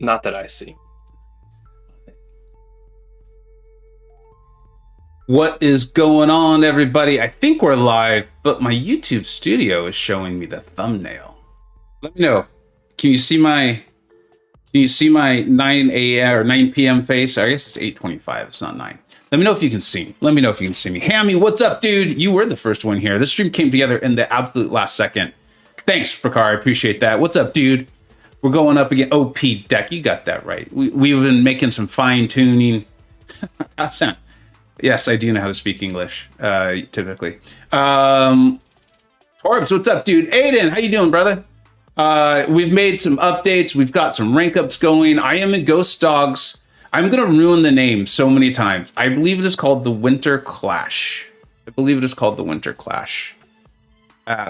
Not that I see. What is going on, everybody? I think we're live, but my YouTube studio is showing me the thumbnail. Let me know. Can you see my 9 a.m. or 9 p.m. face? I guess it's 8:25. It's not 9. Let me know if you can see me. Let me know if you can see me. Hammy, what's up, dude? You were the first one here. This stream came together in the absolute last second. Thanks, Prakar. I appreciate that. What's up, dude? We're going up again. OP deck. You got that right. We've been making some fine tuning. Yes, I do know how to speak English, typically. Orbs, what's up, dude? Aiden, how you doing, brother? We've made some updates. We've got some rank ups going. I am in Ghostdogs. I'm going to ruin the name so many times. I believe it is called the Winter Clash. For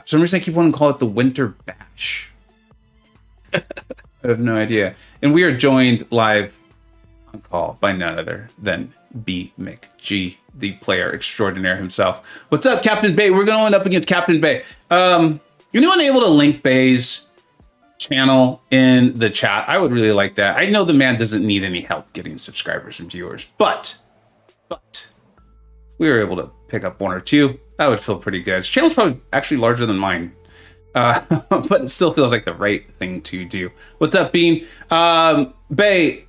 some reason, I keep wanting to call it the Winter Bash. I have no idea. And we are joined live on call by none other than MCoC, the player extraordinaire himself. What's up, Captain Bayeee? We're going up against Captain Bayeee. Anyone able to link Bayee's channel in the chat? I would really like that. I know the man doesn't need any help getting subscribers and viewers, but we were able to pick up one or two. That would feel pretty good. His channel's probably actually larger than mine. But it still feels like the right thing to do. What's up, Bean? Bayeee,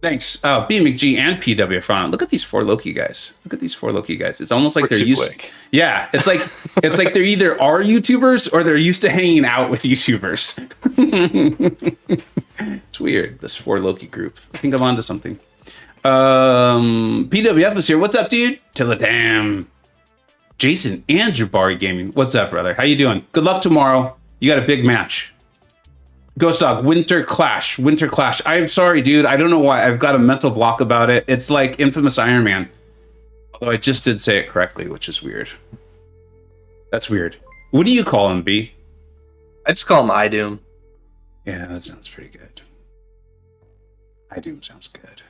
thanks. BMCG and PW front. Look at these four Loki guys. It's almost like they're used. Yeah, it's like they're either are YouTubers or they're used to hanging out with YouTubers. It's weird. This four Loki group. I think I'm onto something. PWF is here. What's up, dude? Till the damn. Jason and Jabari Gaming. What's up, brother? How you doing? Good luck tomorrow. You got a big match. Ghostdog, Winter Clash. I'm sorry, dude. I don't know why. I've got a mental block about it. It's like Infamous Iron Man. Although I just did say it correctly, which is weird. That's weird. What do you call him, B? I just call him iDoom. Yeah, that sounds pretty good. iDoom sounds good.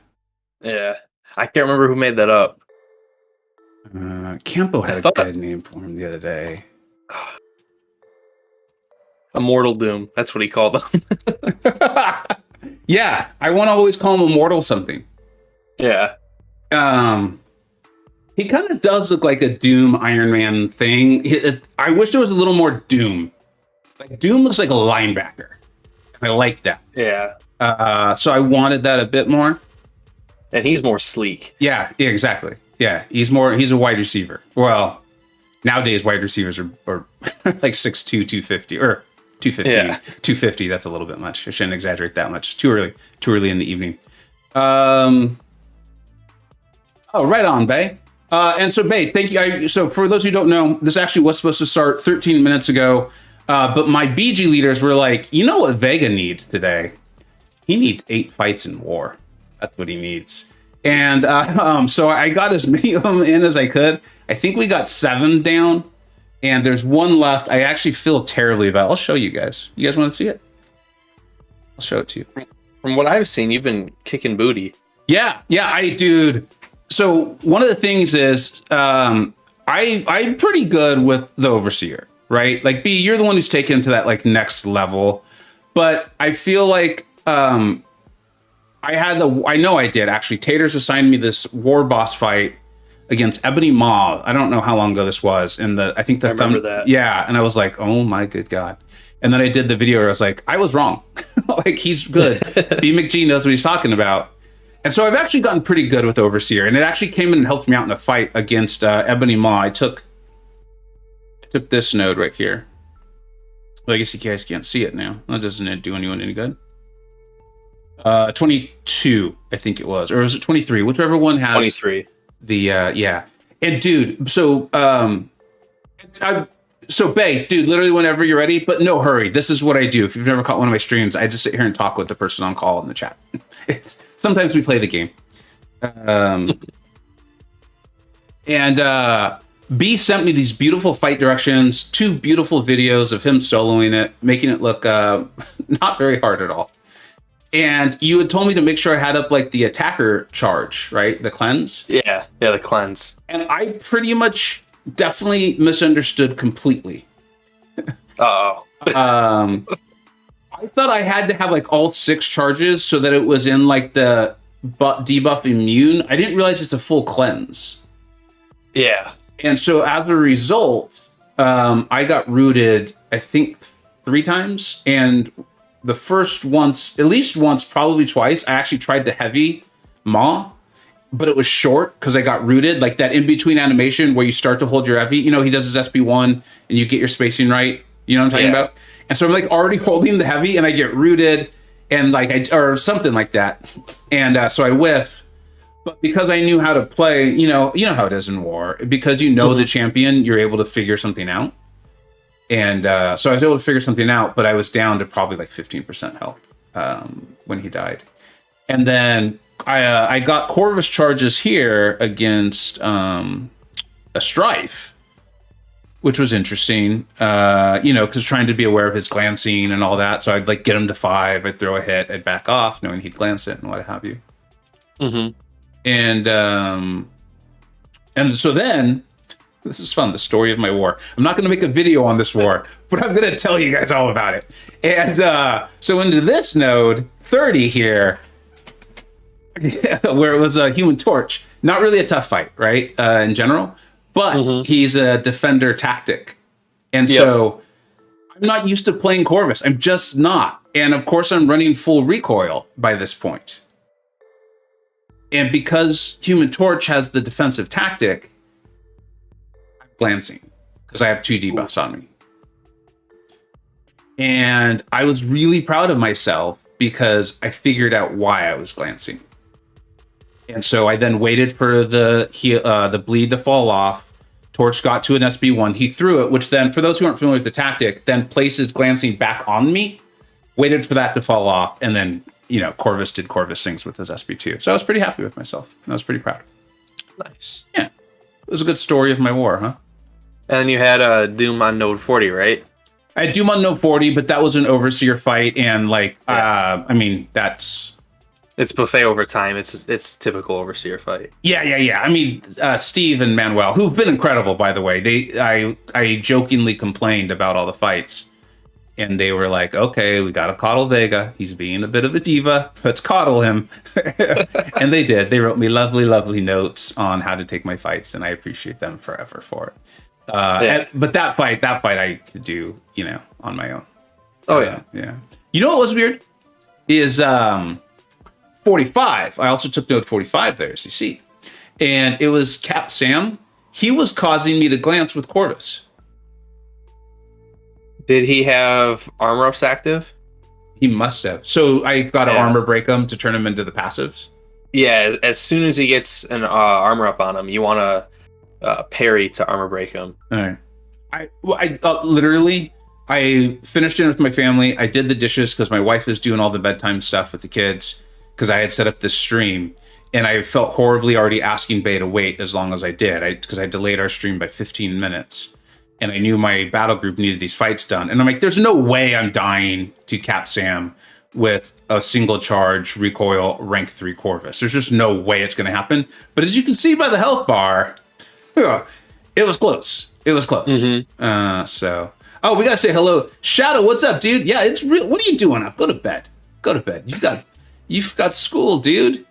Yeah. I can't remember who made that up. Campo had a good name for him the other day. Immortal Doom. That's what he called him. Yeah, I want to always call him Immortal something. Yeah. He kind of does look like a Doom Iron Man thing. I wish there was a little more Doom. Like Doom looks like a linebacker. I like that. Yeah. So I wanted that a bit more. And he's more sleek. Yeah, exactly. Yeah, he's a wide receiver. Well, nowadays wide receivers are like 6'2", 250 or 250. Yeah. 250, that's a little bit much. I shouldn't exaggerate that much. It's too early in the evening. Oh, right on, Bayeee. And so Bayeee, thank you. So for those who don't know, this actually was supposed to start 13 minutes ago. But my BG leaders were like, you know what Vega needs today? He needs 8 fights in war. That's what he needs. And so I got as many of them in as I could. I think we got 7 down, and there's 1 left. I actually feel terribly about it. I'll show you guys. You guys want to see it? I'll show it to you. From what I've seen, you've been kicking booty. Yeah, dude. So one of the things is I'm pretty good with the Overseer, right? Like, B, you're the one who's taken him to that like next level. But I feel like I know I did actually. Taters assigned me this war boss fight against Ebony Maw. I don't know how long ago this was. And I remember that. Yeah, and I was like, oh my good God. And then I did the video where I was like, I was wrong. Like, he's good. BMCG knows what he's talking about. And so I've actually gotten pretty good with Overseer, and it actually came in and helped me out in a fight against Ebony Maw. I took this node right here. Well, I guess you guys can't see it now. That doesn't do anyone any good. 22, I think it was, or was it 23? Whichever one has 23. The yeah. And dude, so Bayeee, dude, literally whenever you're ready, but no hurry. This is what I do. If you've never caught one of my streams, I just sit here and talk with the person on call in the chat. Sometimes we play the game. And B sent me these beautiful fight directions, 2 beautiful videos of him soloing it, making it look not very hard at all. And you had told me to make sure I had up like the attacker charge, right? The cleanse. Yeah, the cleanse. And I pretty much definitely misunderstood completely. Uh-oh. I thought I had to have like all 6 charges so that it was in like the debuff immune. I didn't realize it's a full cleanse. Yeah. And so as a result, I got rooted, I think 3 times. And the first once, at least once, probably twice, I actually tried to heavy Maw, but it was short because I got rooted. Like that in-between animation where you start to hold your heavy, he does his SP1 and you get your spacing right. You know what I'm talking about? And so I'm like already holding the heavy and I get rooted and like or something like that. And so I whiff. But because I knew how to play, you know how it is in war. Because the champion, you're able to figure something out. And so I was able to figure something out, but I was down to probably like 15% health when he died. And then I got Corvus charges here against a Strife, which was interesting, because trying to be aware of his glancing and all that. So I'd like get him to 5, I'd throw a hit, I'd back off, knowing he'd glance it and what have you. Mm-hmm. And so then, this is fun, the story of my war. I'm not going to make a video on this war, but I'm going to tell you guys all about it. And so into this node, 30 here, where it was a Human Torch. Not really a tough fight, right, in general. But he's a defender tactic. And so I'm not used to playing Corvus. I'm just not. And of course, I'm running full recoil by this point. And because Human Torch has the defensive tactic, I'm glancing because I have 2 debuffs on me. And I was really proud of myself because I figured out why I was glancing. And so I then waited for the bleed to fall off. Torch got to an SB1. He threw it, which then, for those who aren't familiar with the tactic, then places glancing back on me, waited for that to fall off, and then, Corvus did Corvus things with his SB2. So I was pretty happy with myself. I was pretty proud. Nice. Yeah. It was a good story of my war, huh? And then you had Doom on node 40, right? I had Doom on node 40, but that was an Overseer fight, and that's... It's buffet over time. It's typical Overseer fight. Yeah. Steve and Manuel, who've been incredible, by the way. I jokingly complained about all the fights, and they were like, "Okay, we gotta coddle Vega. He's being a bit of a diva. Let's coddle him." And they did. They wrote me lovely, lovely notes on how to take my fights, and I appreciate them forever for it. But that fight I could do, on my own. Oh yeah. You know what was weird is 45. I also took node 45 there, as you see. And it was Cap Sam. He was causing me to glance with Corvus. Did he have armor ups active? He must have. So I got to armor break him to turn him into the passives? Yeah, as soon as he gets an armor up on him, you want to parry to armor break him. All right. I finished dinner with my family. I did the dishes because my wife is doing all the bedtime stuff with the kids, because I had set up this stream, and I felt horribly already asking Baye to wait as long as I did, because I delayed our stream by 15 minutes, and I knew my battle group needed these fights done. And I'm like, there's no way I'm dying to Cap Sam with a single charge recoil rank 3 Corvus. There's just no way it's going to happen. But as you can see by the health bar, it was close. It was close. Oh, we got to say hello. Shadow, what's up, dude? Yeah, it's real. What are you doing up? Go to bed. You've got school, dude.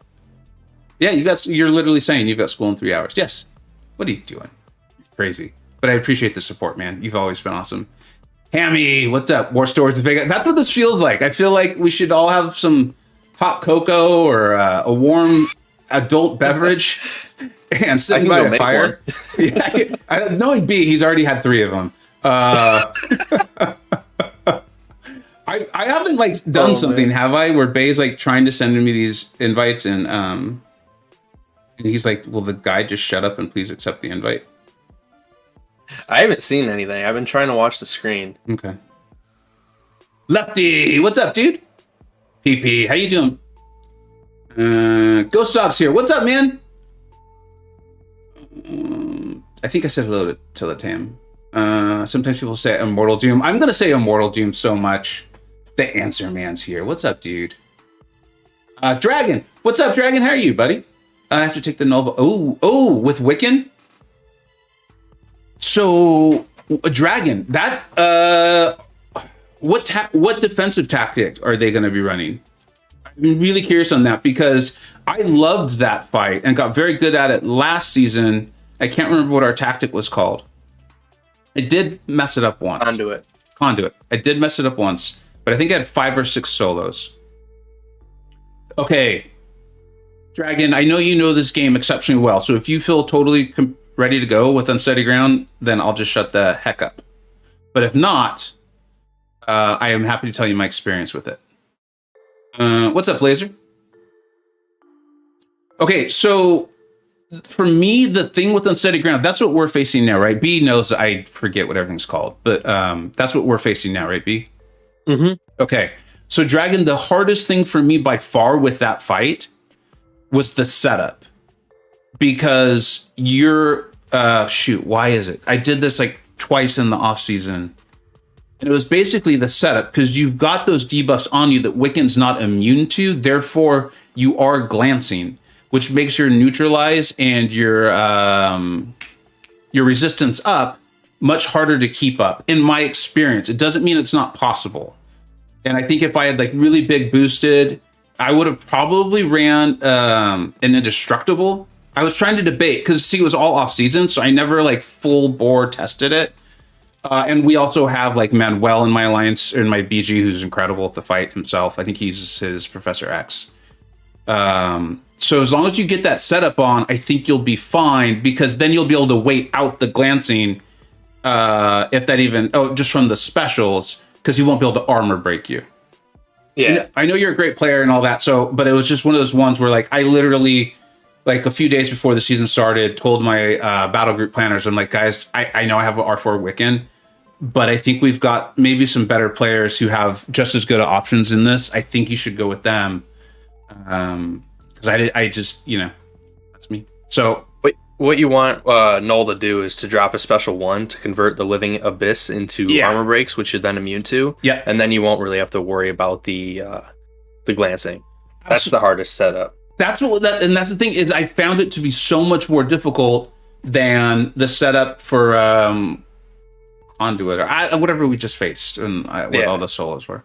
Yeah, you're literally saying you've got school in 3 hours. Yes. What are you doing? Crazy. But I appreciate the support, man. You've always been awesome. Hammy, what's up? War Stories with Vega. That's what this feels like. I feel like we should all have some hot cocoa or a warm adult beverage and sitting by a fire. Knowing B, he's already had 3 of them. I haven't done something, have I? Where Baye's trying to send me these invites, and he's like, "Will the guy just shut up and please accept the invite?" I haven't seen anything. I've been trying to watch the screen. Okay. Lefty, what's up, dude? PP, how you doing? Ghostdog's here. What's up, man? I think I said hello to Latam. Sometimes people say Immortal Doom. I'm gonna say Immortal Doom so much. The Answer Man's here. What's up, dude? Dragon. What's up, Dragon? How are you, buddy? I have to take the Nova. Oh, with Wiccan? So, Dragon, that, what defensive tactic are they going to be running? I'm really curious on that because I loved that fight and got very good at it last season. I can't remember what our tactic was called. I did mess it up once. Conduit. I did mess it up once, but I think I had 5 or 6 solos. Okay, Dragon, I know you know this game exceptionally well, so if you feel totally ready to go with Unsteady Ground, then I'll just shut the heck up. But if not, I am happy to tell you my experience with it. What's up, Laser? Okay, so for me, the thing with Unsteady Ground, that's what we're facing now, right? B knows I forget what everything's called, but that's what we're facing now, right, B? Mm-hmm. Okay, so Dragon, the hardest thing for me by far with that fight was the setup. Because you're, why is it? I did this like twice in the off season. And it was basically the setup because you've got those debuffs on you that Wiccan's not immune to. Therefore, you are glancing, which makes your neutralize and your resistance up much harder to keep up. In my experience, it doesn't mean it's not possible. And I think if I had like really big boosted, I would have probably ran an indestructible. I was trying to debate because see, it was all off season, so I never like full bore tested it. And we also have like Manuel in my alliance, in my BG, who's incredible at the fight himself. I think he's his Professor X. So as long as you get that setup on, I think you'll be fine because then you'll be able to wait out the glancing, if that even just from the specials, because he won't be able to armor break you. Yeah, I know you're a great player and all that. So, but it was just one of those ones where like I literally, like a few days before the season started, told my battle group planners, I'm like, guys, I know I have an R4 Wiccan, but I think we've got maybe some better players who have just as good options in this. I think you should go with them. Because I just, that's me. So what you want Null to do is to drop a special 1 to convert the Living Abyss into armor breaks, which you're then immune to. Yeah. And then you won't really have to worry about the glancing. That's the hardest setup. That's the thing is I found it to be so much more difficult than the setup for Conduit or whatever we just faced and what all the solos were.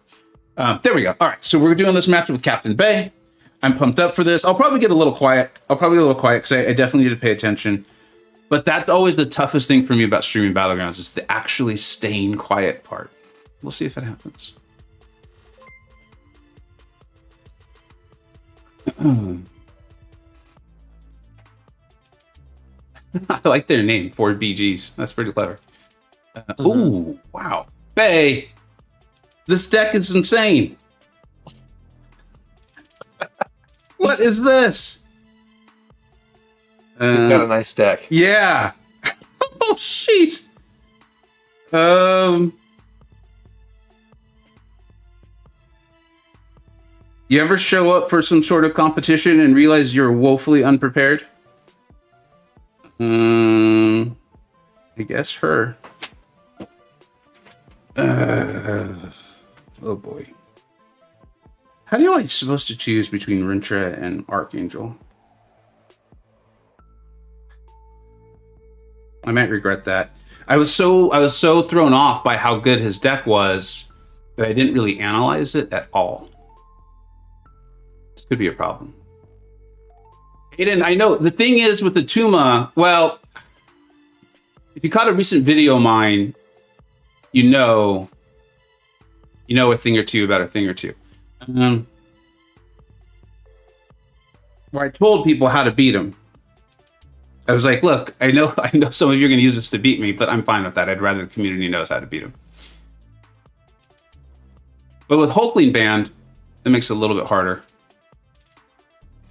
There we go. All right, so we're doing this match with Captain Bayeee. I'm pumped up for this. I'll probably get a little quiet. Because I definitely need to pay attention. But that's always the toughest thing for me about streaming Battlegrounds is the actually staying quiet part. We'll see if it happens. I like their name, 4 BGs. That's pretty clever. Ooh, wow. Bayeee, this deck is insane. What is this? He's got a nice deck. Yeah. Oh, jeez. You ever show up for some sort of competition and realize you're woefully unprepared? I guess her. Oh boy. How do I supposed to choose between Rintra and Archangel? I might regret that. I was so thrown off by how good his deck was that I didn't really analyze it at all. This could be a problem. Aiden, I know the thing is with the Tuma, well, if you caught a recent video of mine, you know a thing or two about a thing or two. Where I told people how to beat him. I was like, look, I know some of you are going to use this to beat me, but I'm fine with that. I'd rather the community knows how to beat him. But with Hulkling banned, it makes it a little bit harder.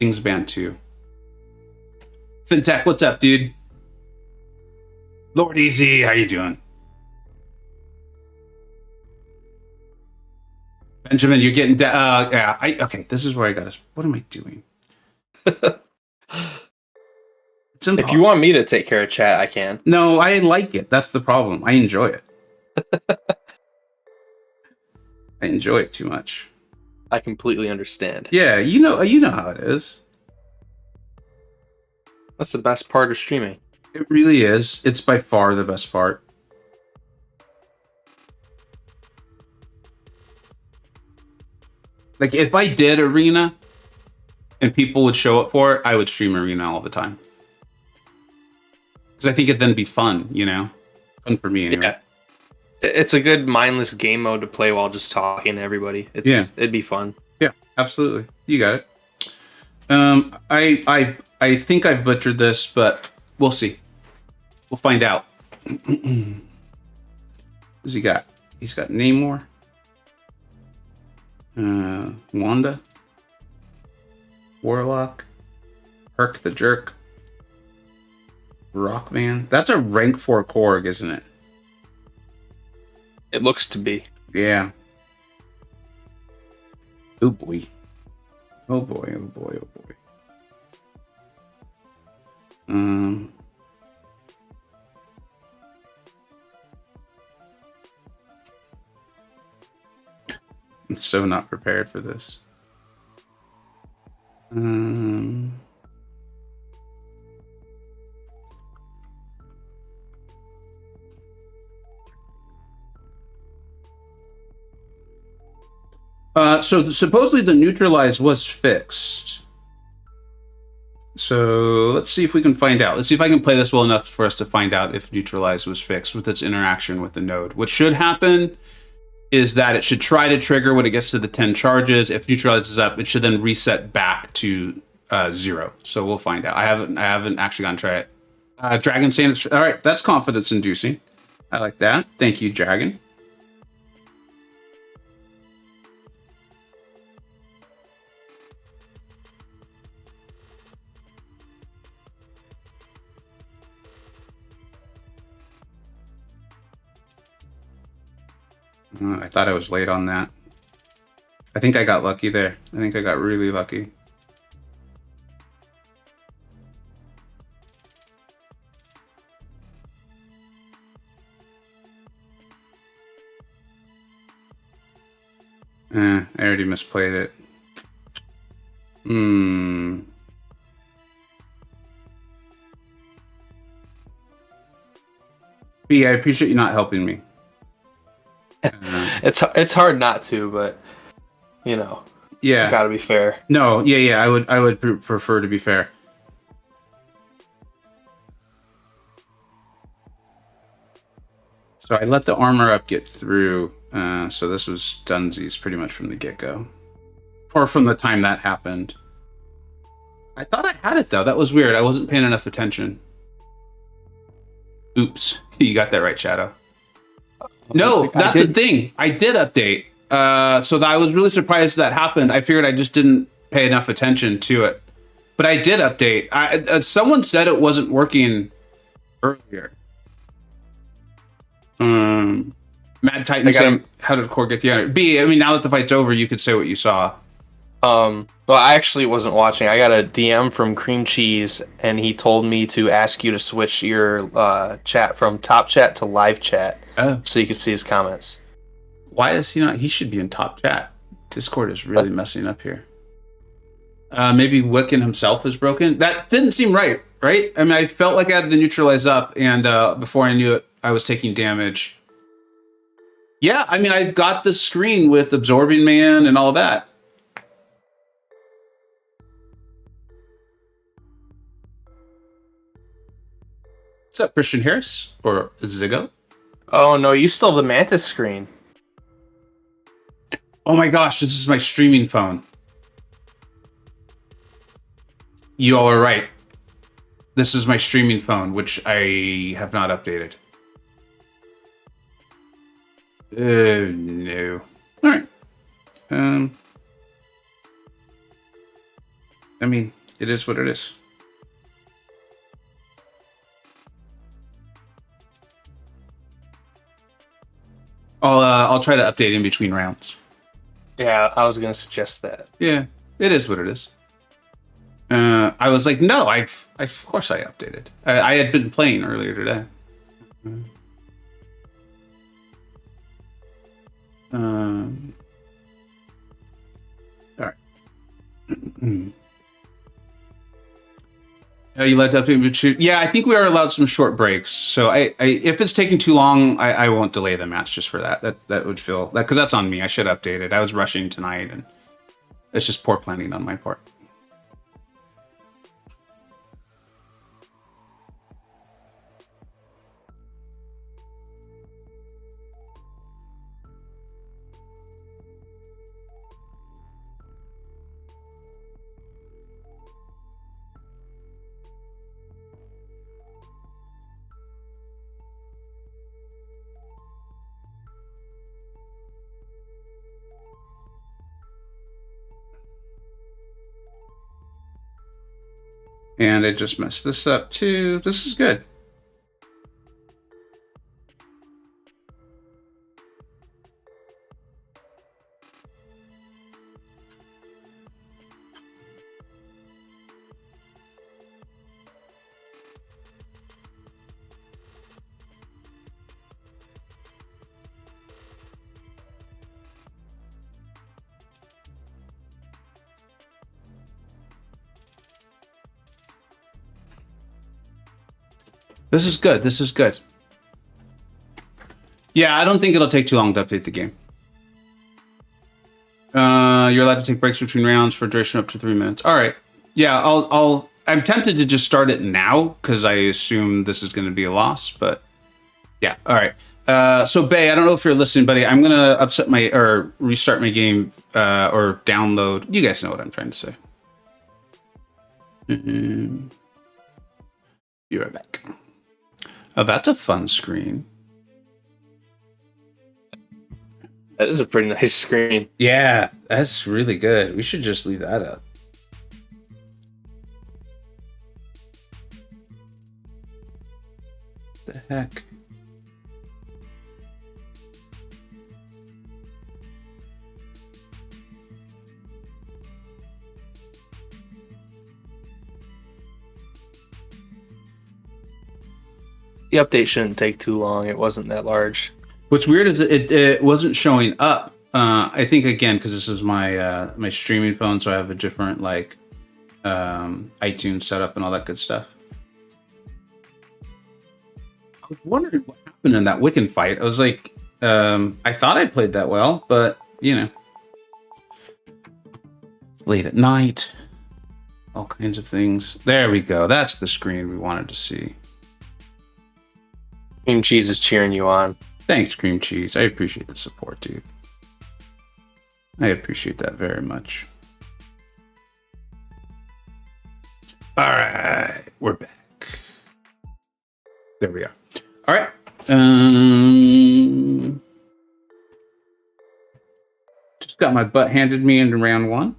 Things banned too. Fintech, what's up, dude? Lord Easy, how you doing? Benjamin, you're getting okay, this is where I got us. What am I doing? If you want me to take care of chat, I can. No, I like it. That's the problem. I enjoy it. I enjoy it too much. I completely understand. Yeah, you know how it is. That's the best part of streaming. It really is. It's by far the best part. Like if I did arena and people would show up for it, I would stream arena all the time. Because I think it'd then be fun, you know? Fun for me anyway. Yeah. It's a good mindless game mode to play while just talking to everybody. It'd be fun. Yeah, absolutely. You got it. I think I've butchered this, but we'll see. We'll find out. What's he got? He's got Namor. Wanda. Warlock. Herc the Jerk. Rockman. That's a rank 4 Korg, isn't it? It looks to be. Yeah. Oh boy. Oh boy, oh boy, oh boy. I'm so not prepared for this. So supposedly the neutralize was fixed. So let's see if we can find out. Let's see if I can play this well enough for us to find out if neutralize was fixed with its interaction with the node. What should happen is that it should try to trigger when it gets to the 10 charges. If neutralize is up, it should then reset back to 0. So we'll find out. I haven't actually gone try it. Dragon saying it's all right. That's confidence inducing. I like that. Thank you, Dragon. I thought I was late on that. I think I got lucky there. I think I got really lucky. I already misplayed it. B, I appreciate you not helping me. It's hard not to, but you know, yeah, gotta be fair. No, yeah, I would prefer to be fair. So I let the armor up get through. So this was Dunsies pretty much from the get-go, or from the time that happened. I thought I had it though. That was weird. I wasn't paying enough attention. Oops, you got that right, Shadow. No, that's the thing. I did update. So that I was really surprised that happened. I figured I just didn't pay enough attention to it. But I did update. Someone said it wasn't working earlier. Mad Titan saying, how did Core get the honor? B, I mean, now that the fight's over, you could say what you saw. Well, I actually wasn't watching. I got a DM from Cream Cheese, and he told me to ask you to switch your chat from top chat to live chat, so you can see his comments. Why is he not? He should be in top chat. Discord is really messing up here. Maybe Wiccan himself is broken. That didn't seem right? I mean, I felt like I had the neutralize up, and before I knew it, I was taking damage. Yeah, I mean, I got the screen with Absorbing Man and all that. What's up, Christian Harris? Or Ziggo? Oh, no, you still have the Mantis screen. Oh my gosh, this is my streaming phone. You all are right. This is my streaming phone, which I have not updated. No. All right. I mean, it is what it is. I'll try to update in between rounds. Yeah, I was gonna suggest that. Yeah, it is what it is. I was like, no, of course I updated. I had been playing earlier today. All right. You let to update? Yeah, I think we are allowed some short breaks. So I if it's taking too long, I won't delay the match just for that. That would feel that because that's on me. I should update it. I was rushing tonight, and It's just poor planning on my part. And I just messed this up too. This is good. This is good. This is good. Yeah, I don't think it'll take too long to update the game. You're allowed to take breaks between rounds for duration up to 3 minutes. All right. Yeah, I'm tempted to just start it now because I assume this is going to be a loss, but yeah. All right. So Bayeee, I don't know if you're listening, buddy. I'm going to restart my game or download. You guys know what I'm trying to say. Be right back. Oh, that's a fun screen. That is a pretty nice screen. Yeah, that's really good. We should just leave that up. The heck? The update shouldn't take too long. It wasn't that large. What's weird is it wasn't showing up. I think again because this is my my streaming phone, so I have a different like iTunes setup and all that good stuff. I was wondering what happened in that Wiccan fight. I was like, I thought I played that well, but you know, it's late at night, all kinds of things. There we go. That's the screen we wanted to see. Cream Cheese is cheering you on. Thanks, Cream Cheese. I appreciate the support, dude. I appreciate that very much. All right, we're back. There we are. All right. Just got my butt handed me in round one.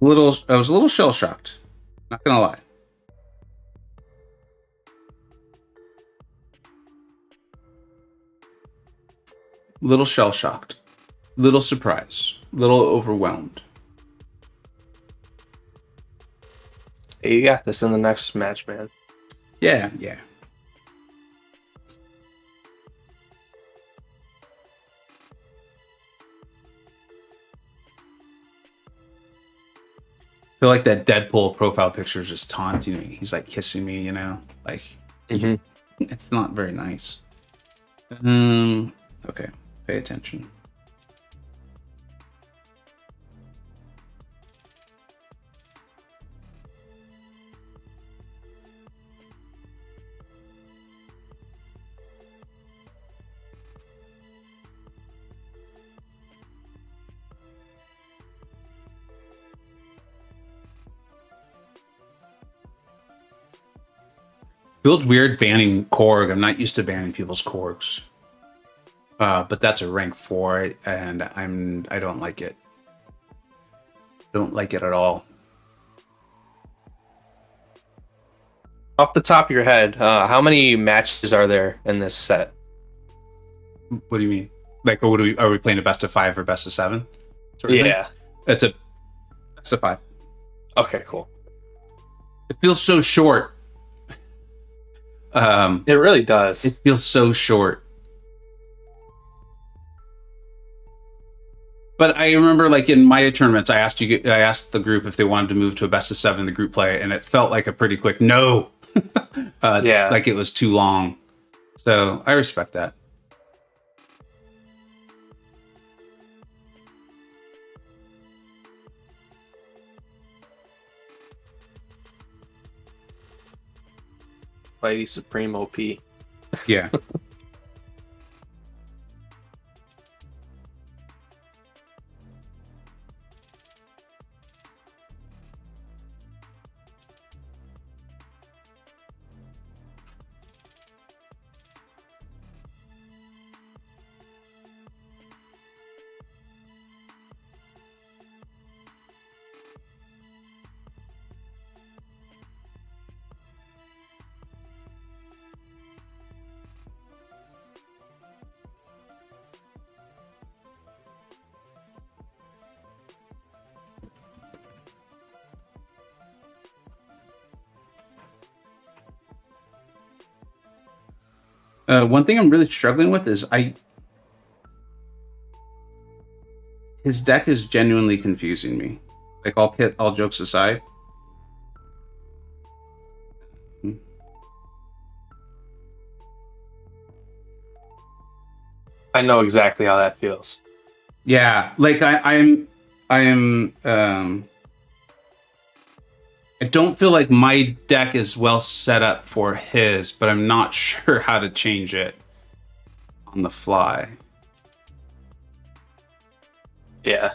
I was a little shell shocked. Not gonna lie. Little shell shocked, little surprised, little overwhelmed. Hey, you got this in the next match, man. Yeah. I feel like that Deadpool profile picture is just taunting me. He's like kissing me, you know, like It's not very nice. Okay. Pay attention. Feels weird banning Korg. I'm not used to banning people's Korgs. But that's a rank 4, and I don't like it. Don't like it at all. Off the top of your head, how many matches are there in this set? What do you mean? Like, are we playing a best of 5 or best of 7? Yeah. It's a best of 5. Okay, cool. It feels so short. It really does. It feels so short. But I remember, like, in my tournaments, I asked the group if they wanted to move to a best of 7 in the group play, and it felt like a pretty quick no. Yeah. Like it was too long. So I respect that. Bayeee Supreme OP. Yeah. One thing I'm really struggling with is his deck is genuinely confusing me. Like all jokes aside. I know exactly how that feels. Yeah, like I don't feel like my deck is well set up for his, but I'm not sure how to change it on the fly. Yeah.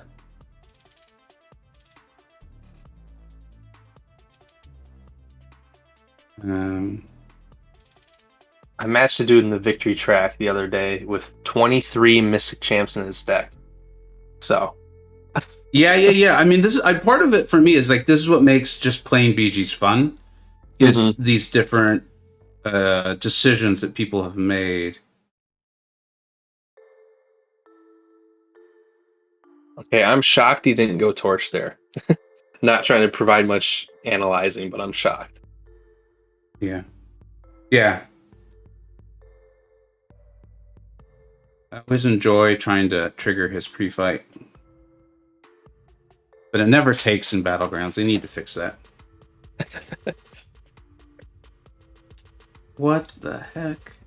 I matched a dude in the victory track the other day with 23 Mystic Champs in his deck. So. Yeah. I mean, part of it for me is like, this is what makes just playing BG's fun. Is these different decisions that people have made. Okay, I'm shocked he didn't go torch there. Not trying to provide much analyzing, but I'm shocked. Yeah. I always enjoy trying to trigger his pre-fight. But it never takes in Battlegrounds. They need to fix that. What the heck?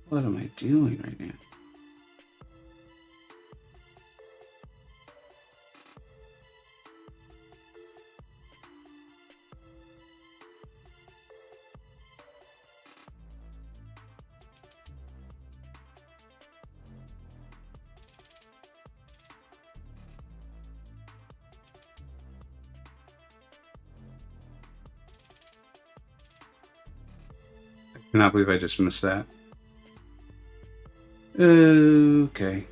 What am I doing right now? I cannot believe I just missed that. Okay.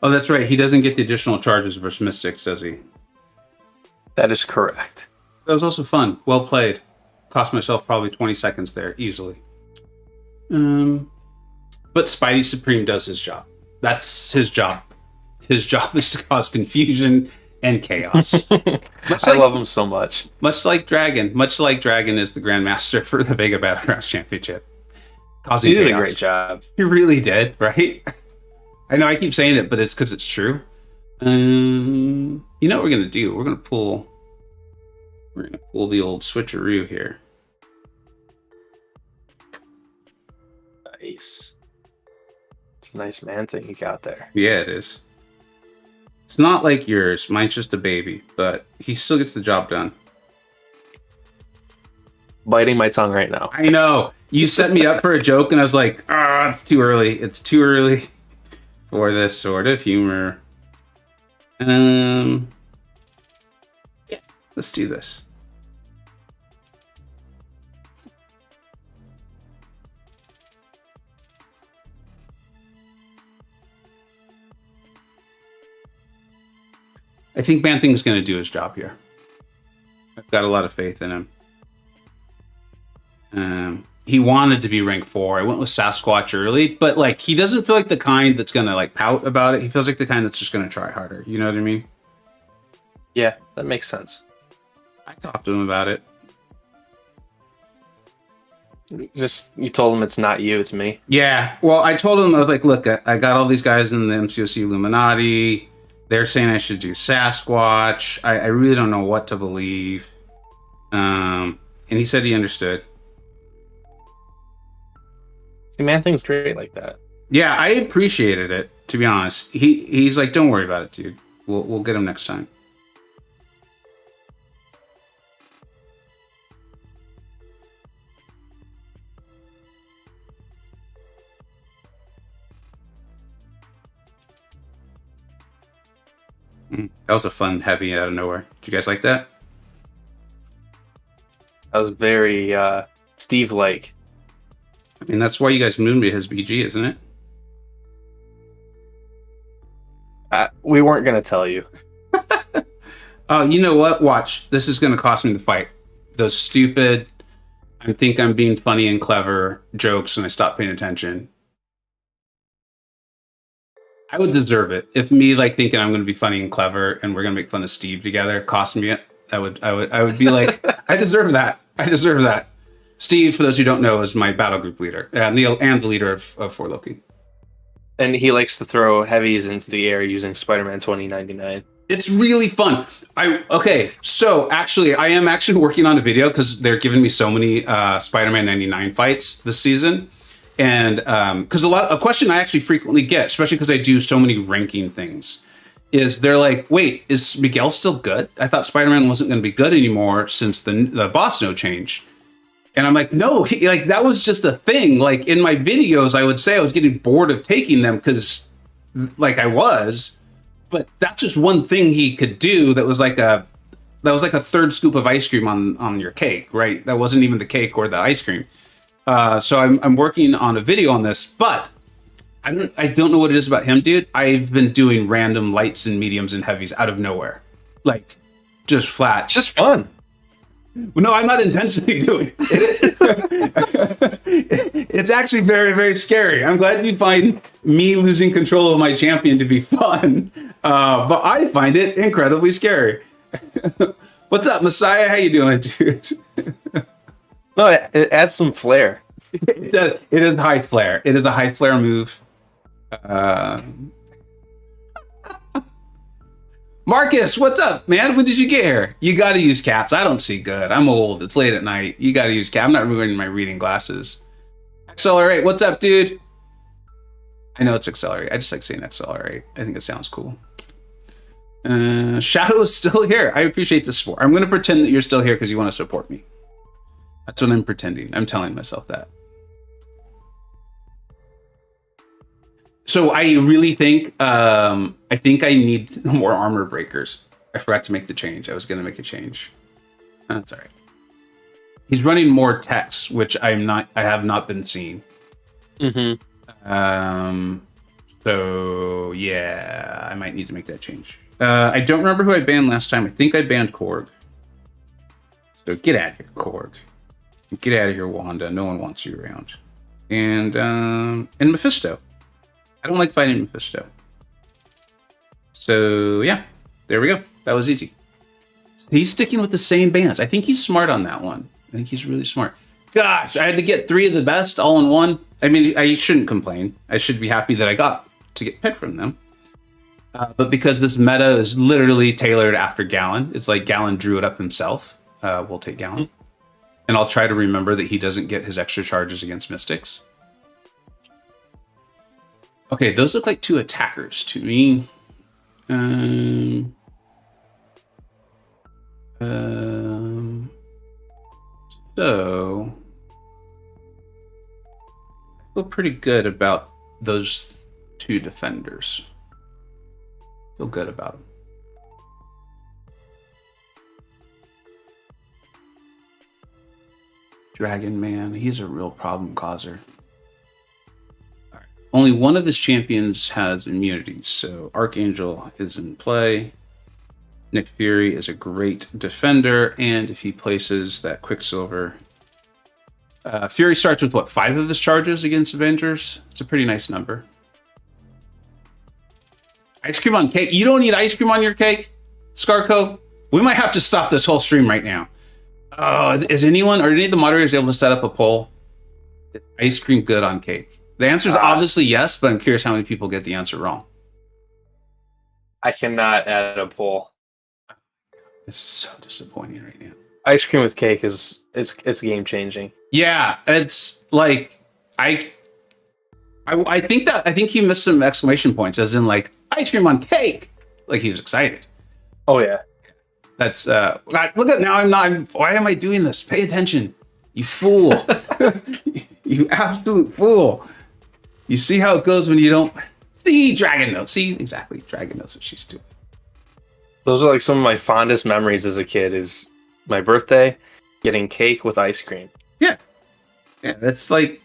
Oh, that's right. He doesn't get the additional charges versus Mystics, does he? That is correct. That was also fun. Well played. Cost myself probably 20 seconds there, easily. But Spidey Supreme does his job. That's his job. His job is to cause confusion and chaos. I love him so much. Much like Dragon is the Grandmaster for the Vega Battlegrounds Championship. Causing chaos. He did a great job. He really did, right? I know I keep saying it, but it's because it's true. You know what we're going to do? We're going to pull the old switcheroo here. Nice. It's a nice man thing you got there. Yeah, it is. It's not like yours. Mine's just a baby, but he still gets the job done. Biting my tongue right now. I know. You set me up for a joke, and I was like, it's too early. It's too early for this sort of humor. Yeah, let's do this. I think Man Thing's going to do his job here. I've got a lot of faith in him. He wanted to be rank 4. I went with Sasquatch early, but like he doesn't feel like the kind that's going to like pout about it. He feels like the kind that's just going to try harder. You know what I mean? Yeah, that makes sense. I talked to him about it. Just, you told him it's not you, it's me. Yeah. Well, I told him, I was like, look, I got all these guys in the MCoC Illuminati. They're saying I should do Sasquatch. I really don't know what to believe. And he said he understood. See, man, things great like that. Yeah, I appreciated it, to be honest. He's like, don't worry about it, dude. We'll get him next time. That was a fun heavy out of nowhere. Did you guys like that? That was very Steve-like. I mean, that's why you guys moved me his BG, isn't it? We weren't going to tell you. Oh, you know what? Watch. This is going to cost me the fight. Those stupid, I think I'm being funny and clever jokes, and I stopped paying attention. I would deserve it if me like thinking I'm going to be funny and clever and we're going to make fun of Steve together cost me it. I would be like, I deserve that. I deserve that. Steve, for those who don't know, is my battle group leader and the leader of For Loki. And he likes to throw heavies into the air using Spider-Man 2099. It's really fun. So actually, I am actually working on a video because they're giving me so many Spider-Man 99 fights this season. And because a question I actually frequently get, especially because I do so many ranking things, is they're like, wait, is Miguel still good? I thought Spider-Man wasn't going to be good anymore since the boss no change. And I'm like, no, that was just a thing. Like in my videos, I would say I was getting bored of taking them because I was, but that's just one thing he could do. That was like a third scoop of ice cream on your cake, right? That wasn't even the cake or the ice cream. So I'm working on a video on this, but I don't know what it is about him, dude. I've been doing random lights and mediums and heavies out of nowhere, like just flat. It's just fun. No, I'm not intentionally doing it. It's actually very, very scary. I'm glad you find me losing control of my champion to be fun, but I find it incredibly scary. What's up, Messiah? How you doing, dude? No, it adds some flair. It is high flair. It is a high flair move. Marcus, what's up, man? When did you get here? You got to use caps. I don't see good. I'm old. It's late at night. You got to use caps. I'm not ruining my reading glasses. Accelerate. What's up, dude? I know it's accelerate. I just like saying accelerate. I think it sounds cool. Shadow is still here. I appreciate the support. I'm going to pretend that you're still here because you want to support me. That's what I'm pretending. I'm telling myself that. So I really think, I need more armor breakers. I forgot to make the change. I was going to make a change. That's all right. He's running more text, which I have not been seeing. Mm-hmm. So yeah, I might need to make that change. I don't remember who I banned last time. I think I banned Korg. So get out of here, Korg. Get out of here, Wanda. No one wants you around. And Mephisto. I don't like fighting Mephisto. So yeah, there we go. That was easy. He's sticking with the same bands. I think he's smart on that one. I think he's really smart. Gosh, I had to get 3 of the best all in one. I mean, I shouldn't complain. I should be happy that I got to get picked from them. But because this meta is literally tailored after Gallon, it's like Gallon drew it up himself. We'll take Gallon. And I'll try to remember that he doesn't get his extra charges against Mystics. Okay, those look like 2 attackers to me. So I feel pretty good about those 2 defenders. Feel good about them. Dragon Man, he's a real problem causer. All right. Only one of his champions has immunities, so Archangel is in play. Nick Fury is a great defender, and if he places that Quicksilver... Fury starts with, what, 5 of his charges against Avengers? It's a pretty nice number. Ice cream on cake? You don't need ice cream on your cake, Scarco? We might have to stop this whole stream right now. Oh, is anyone or any of the moderators able to set up a poll? Is ice cream good on cake? The answer is obviously yes, but I'm curious how many people get the answer wrong. I cannot add a poll. This is so disappointing right now. Ice cream with cake it's game changing. Yeah, it's like I think he missed some exclamation points, as in like ice cream on cake. Like he was excited. Oh yeah. That's look at now. Why am I doing this? Pay attention, you fool! You absolute fool! You see how it goes when you don't see Dragon knows. See exactly, Dragon knows what she's doing. Those are like some of my fondest memories as a kid. Is my birthday, getting cake with ice cream. Yeah, that's like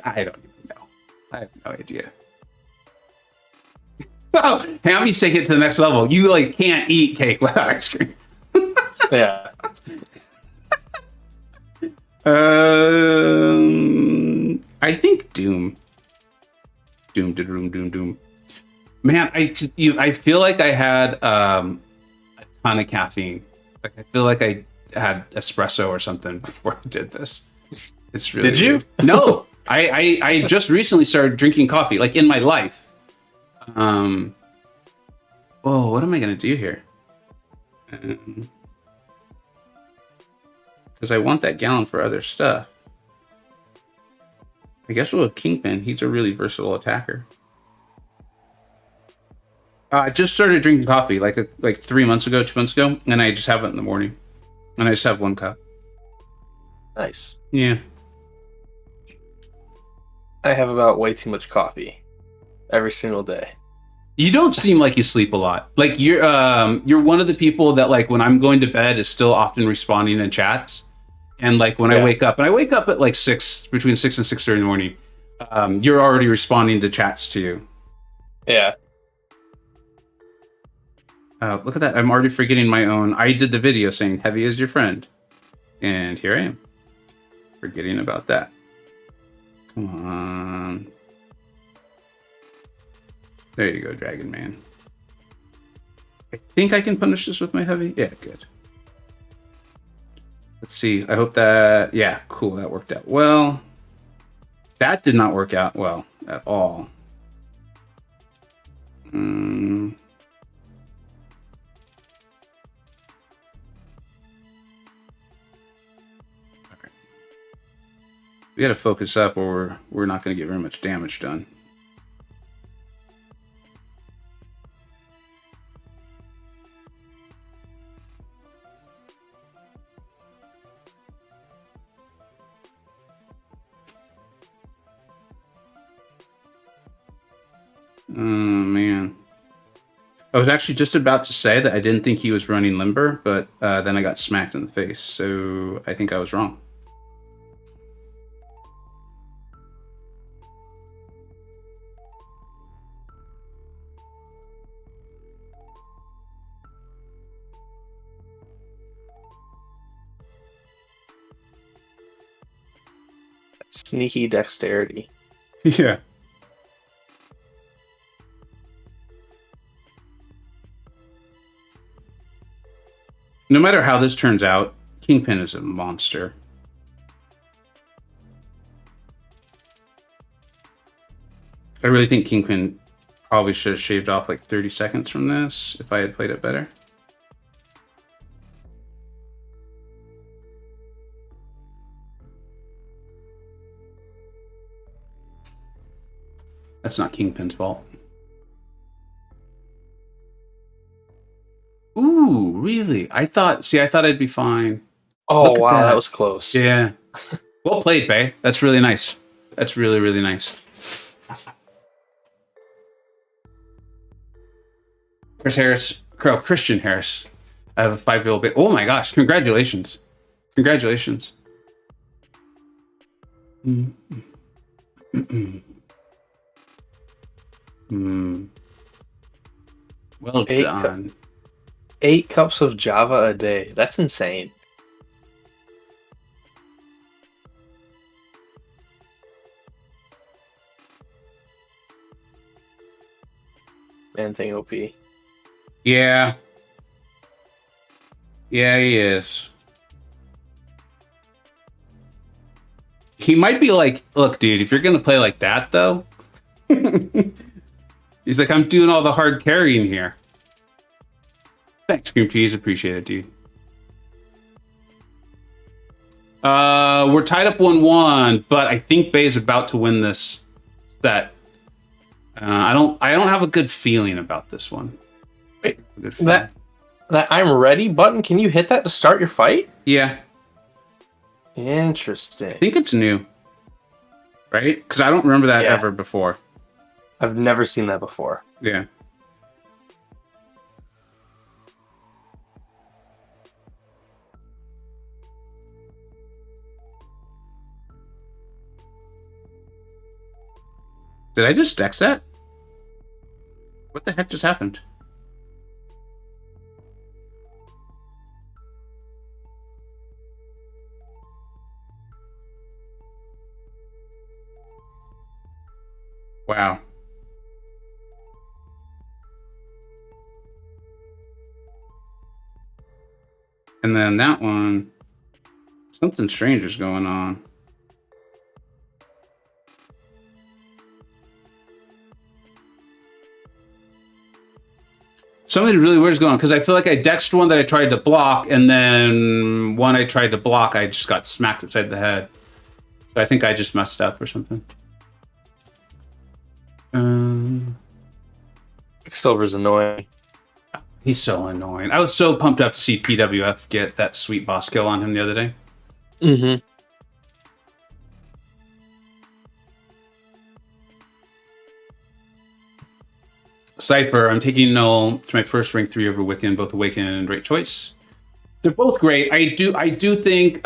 I don't even know. I have no idea. Oh, Hammy's taking it to the next level. You like can't eat cake without ice cream. Yeah. I think Doom. Doom. Man, I feel like I had a ton of caffeine. Like I feel like I had espresso or something before I did this. It's really Did you? weird. No, I just recently started drinking coffee, like in my life. Whoa, what am I gonna do here? Because I want that gallon for other stuff. I guess we'll have Kingpin. He's a really versatile attacker. I just started drinking coffee like 3 months ago, 2 months ago, and I just have it in the morning. And I just have 1 cup. Nice. Yeah. I have about way too much coffee every single day. You don't seem like you sleep a lot. Like you're one of the people that like when I'm going to bed is still often responding in chats. And like when I wake up, and I wake up at like between 6 and 6:30 in the morning, you're already responding to chats too. Yeah. Look at that. I'm already forgetting my own. I did the video saying heavy is your friend. And here I am. Forgetting about that. Come on. There you go, Dragon Man. I think I can punish this with my heavy. Yeah, good. Let's see. I hope that... Yeah, cool. That worked out well. That did not work out well at all. We got to focus up or we're not going to get very much damage done. Oh, man. I was actually just about to say that I didn't think he was running Limber, but then I got smacked in the face, so I think I was wrong. Sneaky dexterity. Yeah. No matter how this turns out, Kingpin is a monster. I really think Kingpin probably should have shaved off like 30 seconds from this if I had played it better. That's not Kingpin's fault. Ooh, really? I thought I'd be fine. Oh, wow, that was close. Yeah. Well played, Baye. That's really nice. That's really, really nice. Christian Harris. I have a 5-year-old baby. Oh my gosh, congratulations. Congratulations. Well done. 8 cups of Java a day. That's insane. Man thing OP. Yeah. Yeah, he is. He might be like, look, dude, if you're going to play like that, though, He's like, I'm doing all the hard carrying here. Thanks, Cream Cheese. Appreciate it, dude. We're tied up 1-1, but I think Bayee's about to win this set. I don't have a good feeling about this one. Wait, that I'm ready button, can you hit that to start your fight? Yeah. Interesting. I think it's new. Right? Because I don't remember that ever before. I've never seen that before. Yeah. Did I just dex that? What the heck just happened? Wow. And then that one, something strange is going on. Something really weird is going on because I feel like I dexed one that I tried to block, and then one I tried to block, I just got smacked upside the head. So I think I just messed up or something. Quicksilver's annoying. He's so annoying. I was so pumped up to see PWF get that sweet boss kill on him the other day. Mm-hmm. Cypher, I'm taking Null to my first rank 3 over Wiccan, both Awaken and Great Choice. They're both great. I do think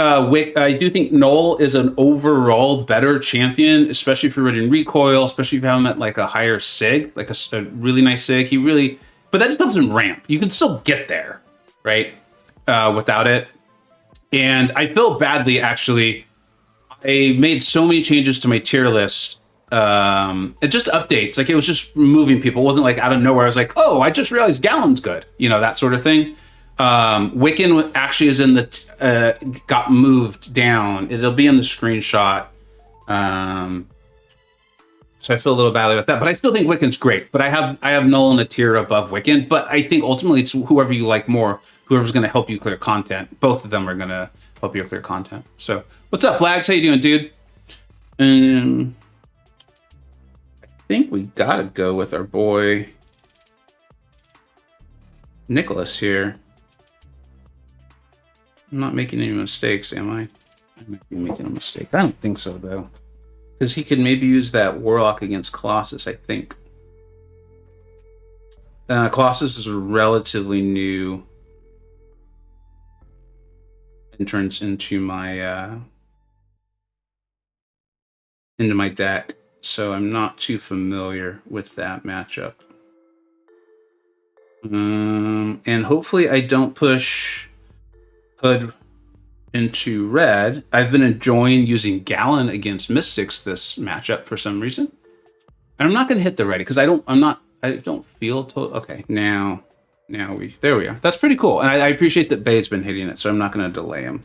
Null is an overall better champion, especially if you're running recoil, especially if you have him at like a higher sig, like a really nice sig. But that just doesn't ramp. You can still get there, right? Without it. And I feel badly, actually. I made so many changes to my tier list. It just updates. Like, it was just moving people. It wasn't like out of nowhere. I was like, oh, I just realized Gallon's good. You know, that sort of thing. Wiccan actually is in the got moved down. It'll be in the screenshot. So I feel a little badly about that, but I still think Wiccan's great. But I have Null in a tier above Wiccan. But I think ultimately it's whoever you like more, whoever's going to help you clear content. Both of them are going to help you clear content. So what's up, Flags? How you doing, dude? I think we gotta go with our boy Nicholas here. I'm not making any mistakes, am I? I might be making a mistake. I don't think so, though. Because he could maybe use that Warlock against Colossus, I think. Colossus is a relatively new entrance into my deck, so I'm not too familiar with that matchup. And hopefully I don't push Hood into red. I've been enjoying using Gallon against Mystics this matchup for some reason. And I'm not going to hit the ready because I don't feel total. Okay, now there we are. That's pretty cool. And I appreciate that Bayee's been hitting it, so I'm not going to delay him.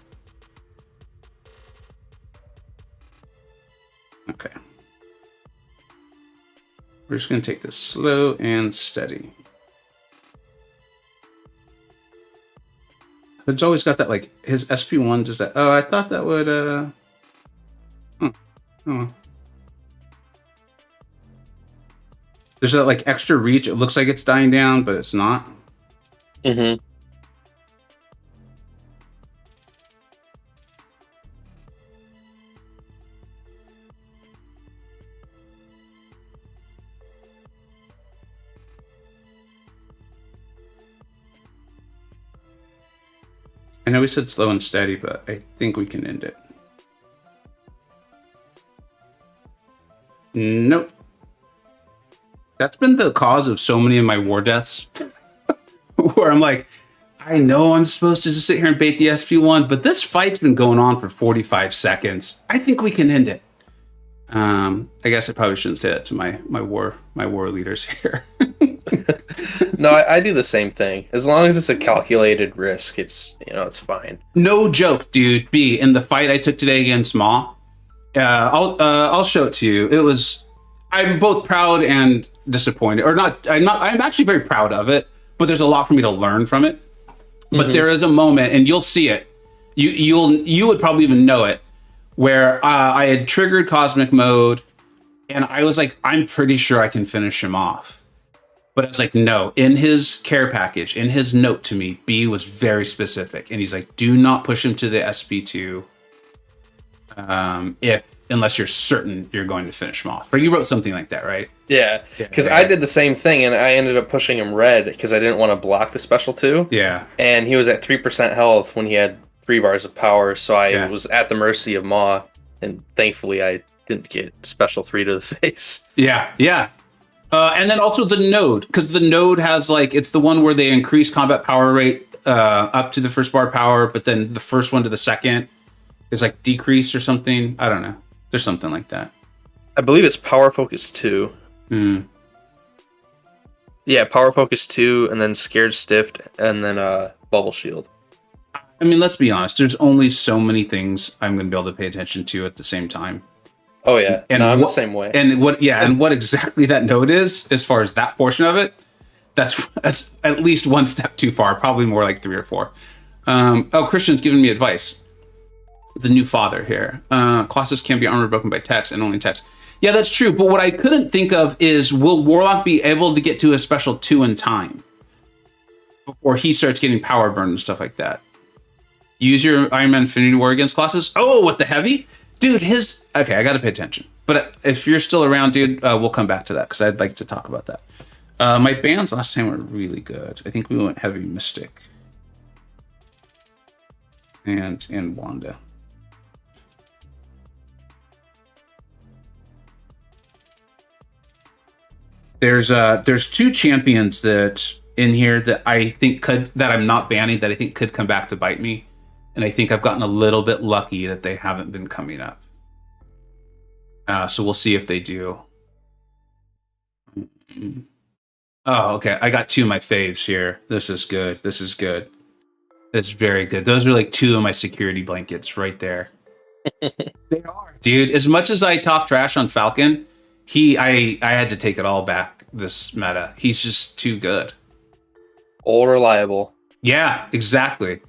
Okay. We're just going to take this slow and steady. It's always got that, like, his SP1 does that. Oh, I thought that would, Oh. There's that, like, extra reach. It looks like it's dying down, but it's not. Mm-hmm. I know we said slow and steady, but I think we can end it. Nope. That's been the cause of so many of my war deaths. Where I'm like, I know I'm supposed to just sit here and bait the SP1, but this fight's been going on for 45 seconds. I think we can end it. I guess I probably shouldn't say that to my war leaders here. No, I do the same thing. As long as it's a calculated risk, it's fine. No joke, dude. B, in the fight I took today against Ma, I'll show it to you. I'm both proud and disappointed, or not. I'm actually very proud of it, but there's a lot for me to learn from it. But there is a moment, and you'll see it. You would probably even know it, where I had triggered cosmic mode, and I was like, I'm pretty sure I can finish him off. But I was like, no. In his care package, in his note to me, B was very specific, and he's like, do not push him to the SP2 unless you're certain you're going to finish him off. Or you wrote something like that, right? Yeah, because I did the same thing, and I ended up pushing him red because I didn't want to block the special 2. Yeah. And he was at 3% health when he had 3 bars of power, so I was at the mercy of Maw, and thankfully I didn't get special 3 to the face. Yeah. And then also the node, because the node has like, it's the one where they increase combat power rate up to the first bar power, but then the first one to the second is like decreased or something. I don't know. There's something like that. I believe it's Power Focus 2. Yeah, Power Focus 2, and then Scared Stiffed, and then Bubble Shield. I mean, let's be honest. There's only so many things I'm going to be able to pay attention to at the same time. Oh yeah, and I'm the same way. And what exactly that node is, as far as that portion of it, that's at least one step too far. Probably more like 3 or 4. Christian's giving me advice. The new father here. Classes can be armor broken by text and only text. Yeah, that's true. But what I couldn't think of is, will Warlock be able to get to a special 2 in time before he starts getting power burn and stuff like that? Use your Iron Man Infinity War against classes. Oh, with the heavy? Dude, okay, I got to pay attention. But if you're still around, dude, we'll come back to that because I'd like to talk about that. My bans last time were really good. I think we went heavy Mystic and Wanda. There's 2 champions that in here that I think that I'm not banning, that I think could come back to bite me. And I think I've gotten a little bit lucky that they haven't been coming up. So we'll see if they do. Oh, okay. I got 2 of my faves here. This is good. It's very good. Those are like 2 of my security blankets right there. They are. Dude, as much as I talk trash on Falcon, I had to take it all back this meta. He's just too good. Old reliable. Yeah, exactly.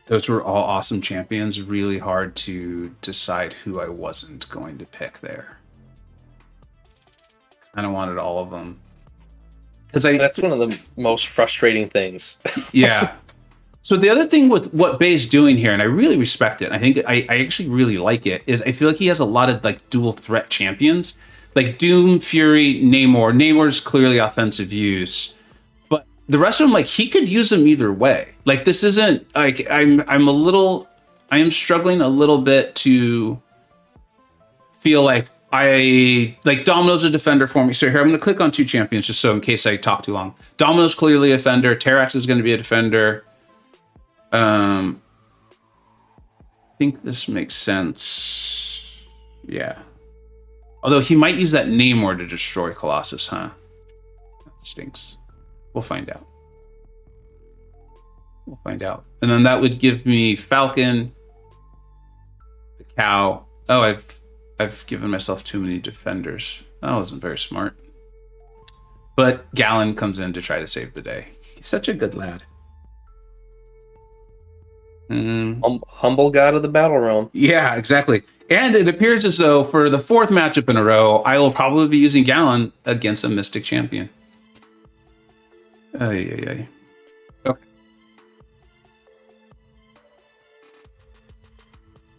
Those were all awesome champions. Really hard to decide who I wasn't going to pick there. Kind of wanted all of them. That's one of the most frustrating things. Yeah. So the other thing with what Bayee's doing here, and I really respect it, I think I actually really like it, is I feel like he has a lot of like dual threat champions. Like Doom, Fury, Namor. Namor's clearly offensive use. But the rest of them, like, he could use them either way. Like, this isn't like I am struggling a little bit to feel like Domino's a defender for me. So here I'm going to click on 2 champions just so in case I talk too long. Domino's clearly a defender. Terrax is going to be a defender. I think this makes sense. Yeah. Although he might use that Namor to destroy Colossus, huh? That stinks. We'll find out. And then that would give me Falcon, the Cow. Oh, I've given myself too many defenders. That wasn't very smart. But Gallon comes in to try to save the day. He's such a good lad. Humble god of the battle realm. Yeah, exactly. And it appears as though for the 4th matchup in a row, I will probably be using Gallon against a Mystic champion. Okay.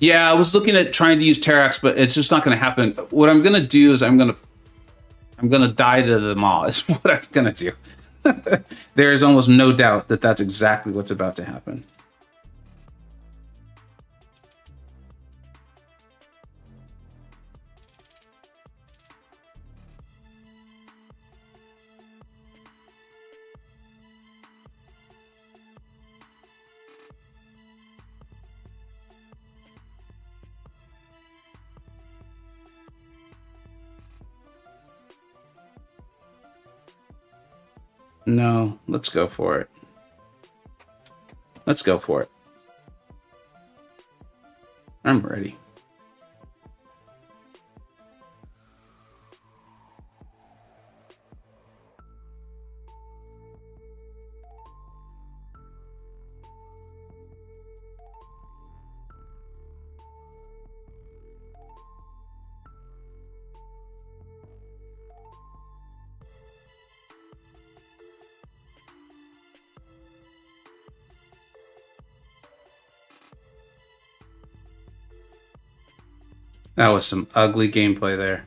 Yeah, I was looking at trying to use Terrax, but it's just not going to happen. What I'm going to do is I'm going to die to the Maw. Is what I'm going to do. There is almost no doubt that that's exactly what's about to happen. No, let's go for it. Let's go for it. I'm ready. That was some ugly gameplay there.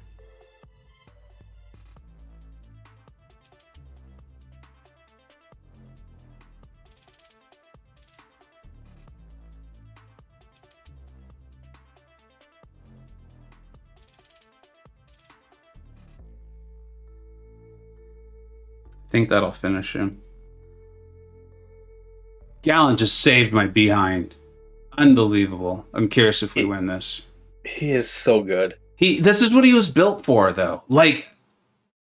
I think that'll finish him. Gallon just saved my behind. Unbelievable. I'm curious if we win this. He is so good. This is what he was built for, though. Like,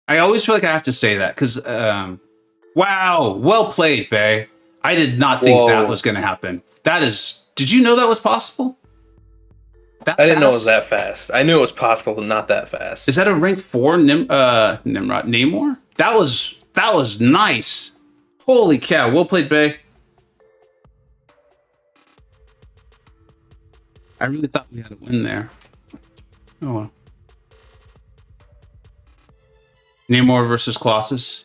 I always feel like I have to say that because, wow, well played, Baye. I did not think that was going to happen. That is, did you know that was possible? I didn't know it was that fast. I knew it was possible, but not that fast. Is that a rank 4 Namor? That was nice. Holy cow! Well played, Baye. I really thought we had a win there. Oh well. Namor versus Colossus.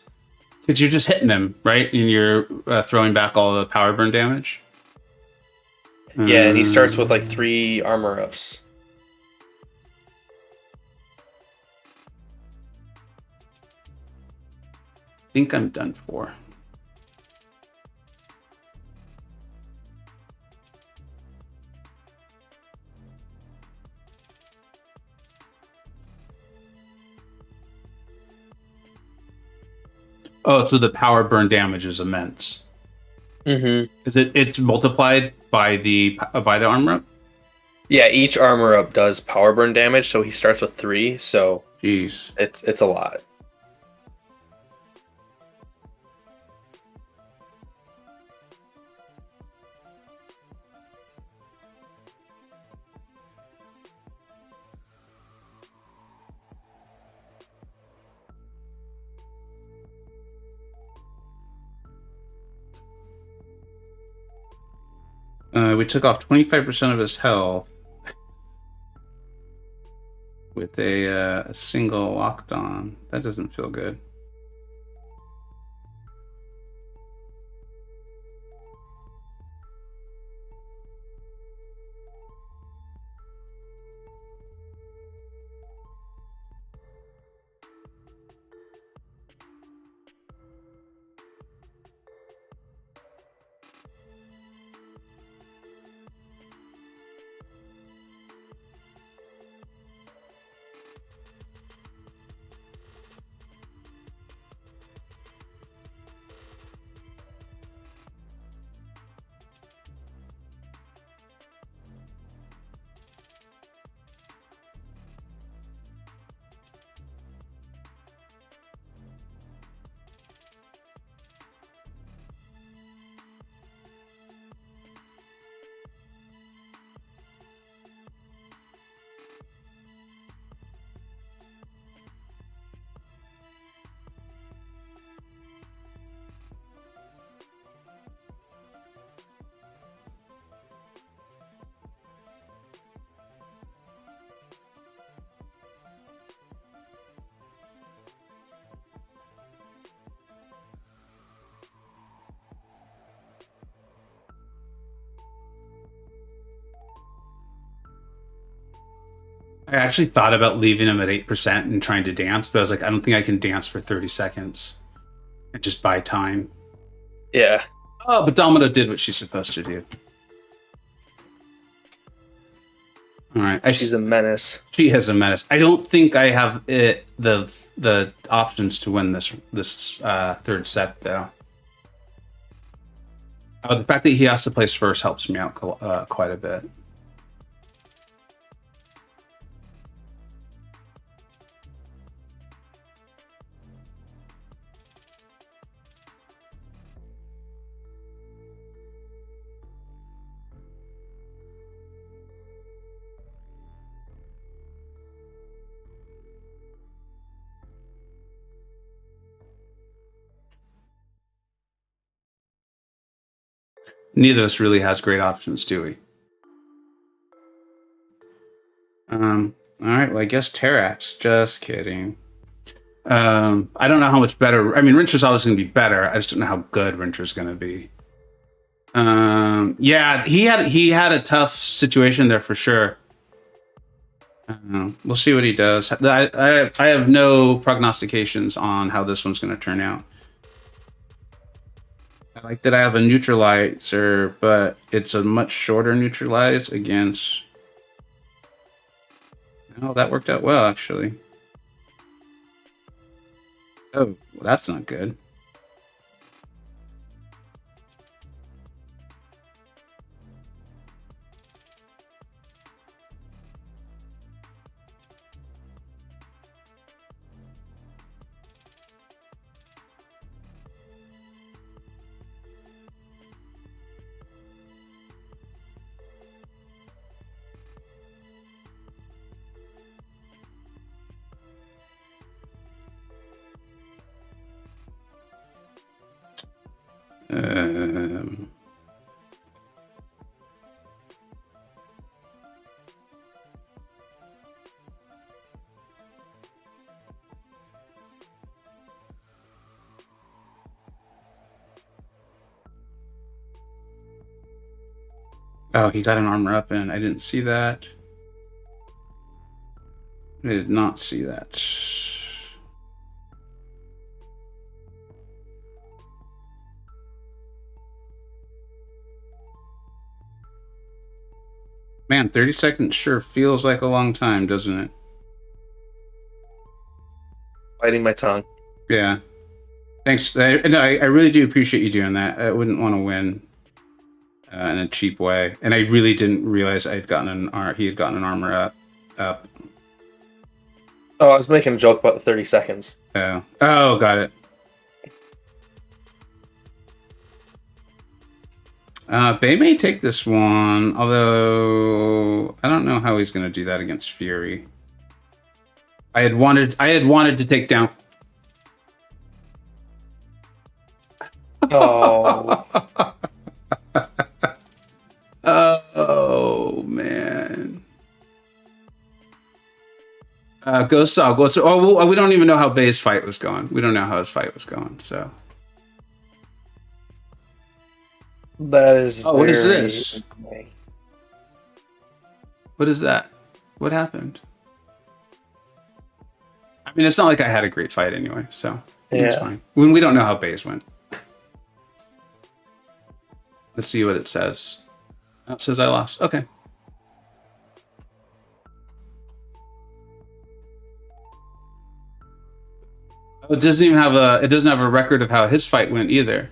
Because you're just hitting him, right? And you're throwing back all the power burn damage. Yeah, and he starts with like 3 armor ups. I think I'm done for. Oh, so the power burn damage is immense. Mm-hmm. Is it's multiplied by the armor up? Yeah, each armor up does power burn damage, so he starts with 3, so jeez. It's a lot. We took off 25% of his health with a single locked on. That doesn't feel good. I actually thought about leaving him at 8% and trying to dance, but I was like, I don't think I can dance for 30 seconds and just buy time. Yeah. Oh, but Domino did what she's supposed to do. All right. She's a menace. She is a menace. I don't think I have the options to win this third set, though. The fact that he has to place first helps me out quite a bit. Neither of us really has great options, do we? All right. Well, I guess Terrax. Just kidding. I don't know how much better. I mean, Rincer's obviously going to be better. I just don't know how good Rincer's going to be. Yeah, he had a tough situation there for sure. We'll see what he does. I have no prognostications on how this one's going to turn out. I like that I have a neutralizer, but it's a much shorter neutralize against... Oh, that worked out well, actually. Oh, well, that's not good. Oh, he got an armor up and I didn't see that. I did not see that. Man, 30 seconds sure feels like a long time, doesn't it? Biting my tongue. Yeah. Thanks. I really do appreciate you doing that. I wouldn't want to win in a cheap way. And I really didn't realize he had gotten an armor up. Oh, I was making a joke about the 30 seconds. Oh, got it. Bayeee may take this one, although I don't know how he's going to do that against Fury. I had wanted to take down. Oh. Oh man. Ghostdog. We don't even know how Bayee's fight was going. We don't know how his fight was going. So. That is. Oh, what is this? What is that? What happened? I mean, it's not like I had a great fight anyway, so it's fine. When we don't know how Bayee's went. Let's see what it says. Oh, it says I lost. Okay. Oh, it doesn't even have a record of how his fight went either.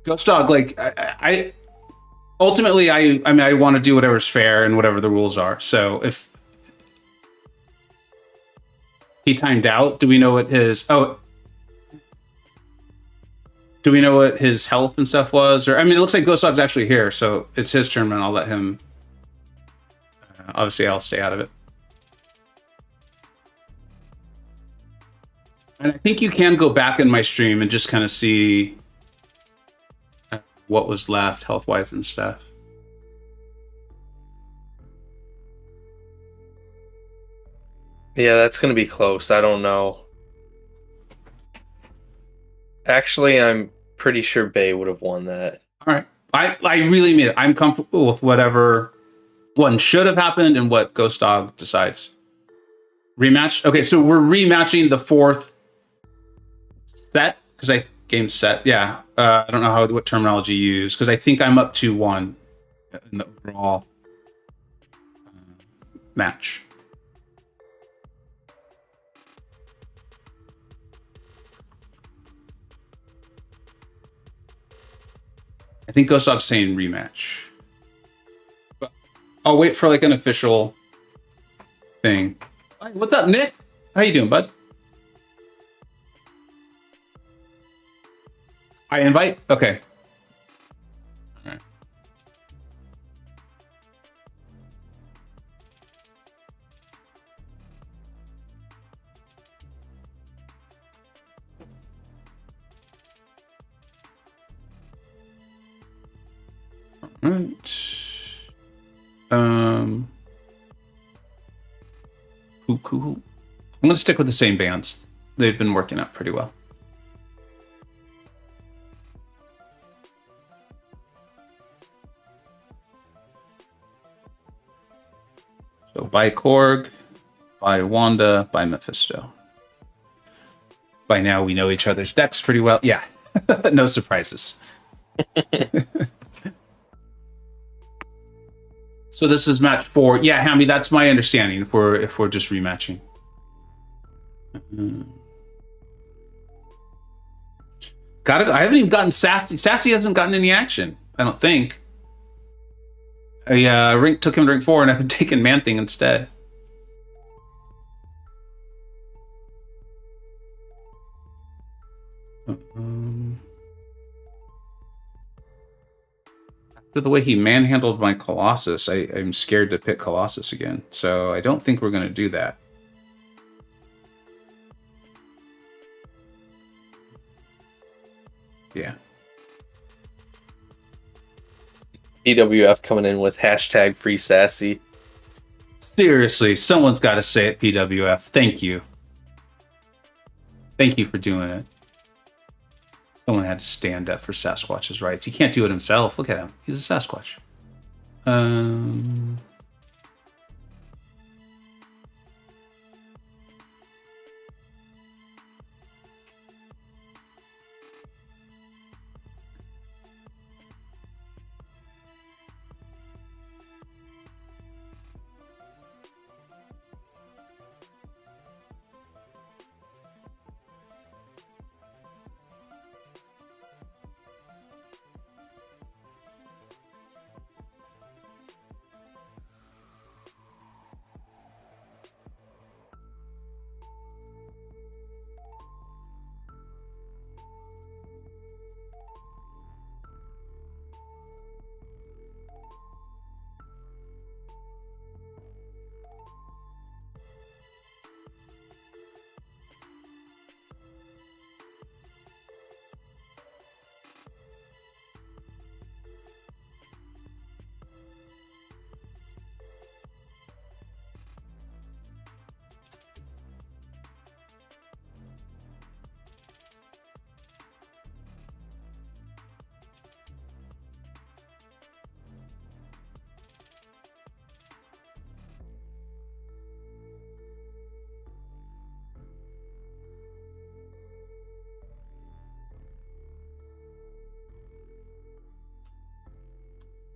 Ghostdog, like I ultimately I mean I want to do whatever's fair and whatever the rules are. So if he timed out, do we know what his health and stuff was? Or I mean, it looks like Ghostdog's actually here, so it's his tournament. I'll let him. Obviously, I'll stay out of it. And I think you can go back in my stream and just kind of see what was left health-wise and stuff. Yeah, that's going to be close. I don't know. Actually, I'm pretty sure Bayeee would have won that. All right. I really mean it. I'm comfortable with whatever one should have happened and what Ghostdog decides. Rematch? Okay, so we're rematching the fourth set? Because game set. Yeah. I don't know what terminology you use, because I think I'm up 2-1 in the overall match. I think Ghostdog's saying rematch. But I'll wait for like an official thing. Hi, what's up, Nick? How you doing, bud? I invite? Okay. All right. Right. Cool. I'm gonna stick with the same bands. They've been working out pretty well. So by Korg, by Wanda, by Mephisto. By now we know each other's decks pretty well. Yeah, no surprises. So this is match 4. Yeah, Hammy, that's my understanding. If we're just rematching. I haven't even gotten Sassy. Sassy hasn't gotten any action. I don't think. I took him to rank 4, and I've been taking Man-Thing instead. After the way he manhandled my Colossus, I'm scared to pick Colossus again. So I don't think we're going to do that. Yeah. PWF coming in with hashtag free Sassy. Seriously, someone's got to say it, PWF. Thank you. Thank you for doing it. Someone had to stand up for Sasquatch's rights. He can't do it himself. Look at him. He's a Sasquatch.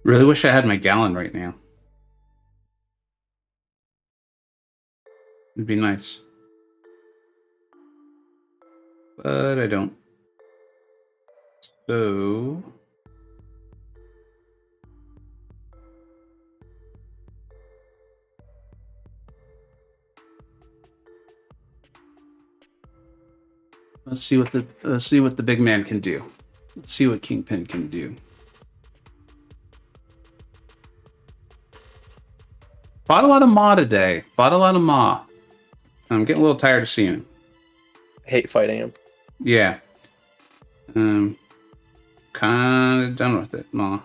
Really wish I had my Gallon right now. It'd be nice. But I don't. So... Let's see what the big man can do. Let's see what Kingpin can do. Fought a lot of Ma today. Fought a lot of Ma. I'm getting a little tired of seeing him. I hate fighting him. Yeah. Kind of done with it, Ma.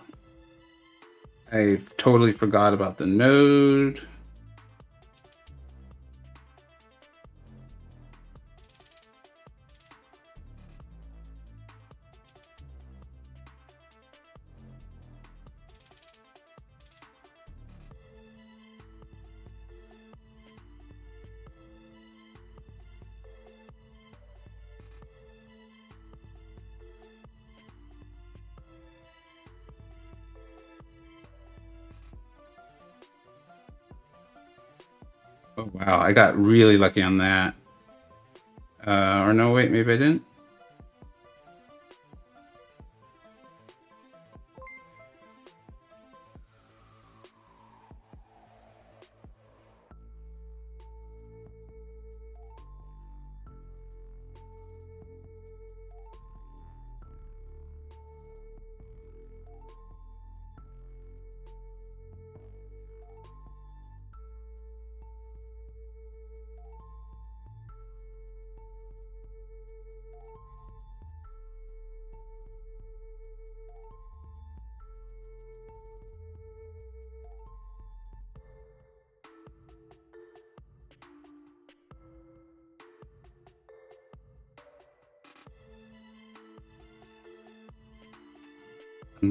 I totally forgot about the node. Oh, wow. I got really lucky on that. Or no, wait, maybe I didn't.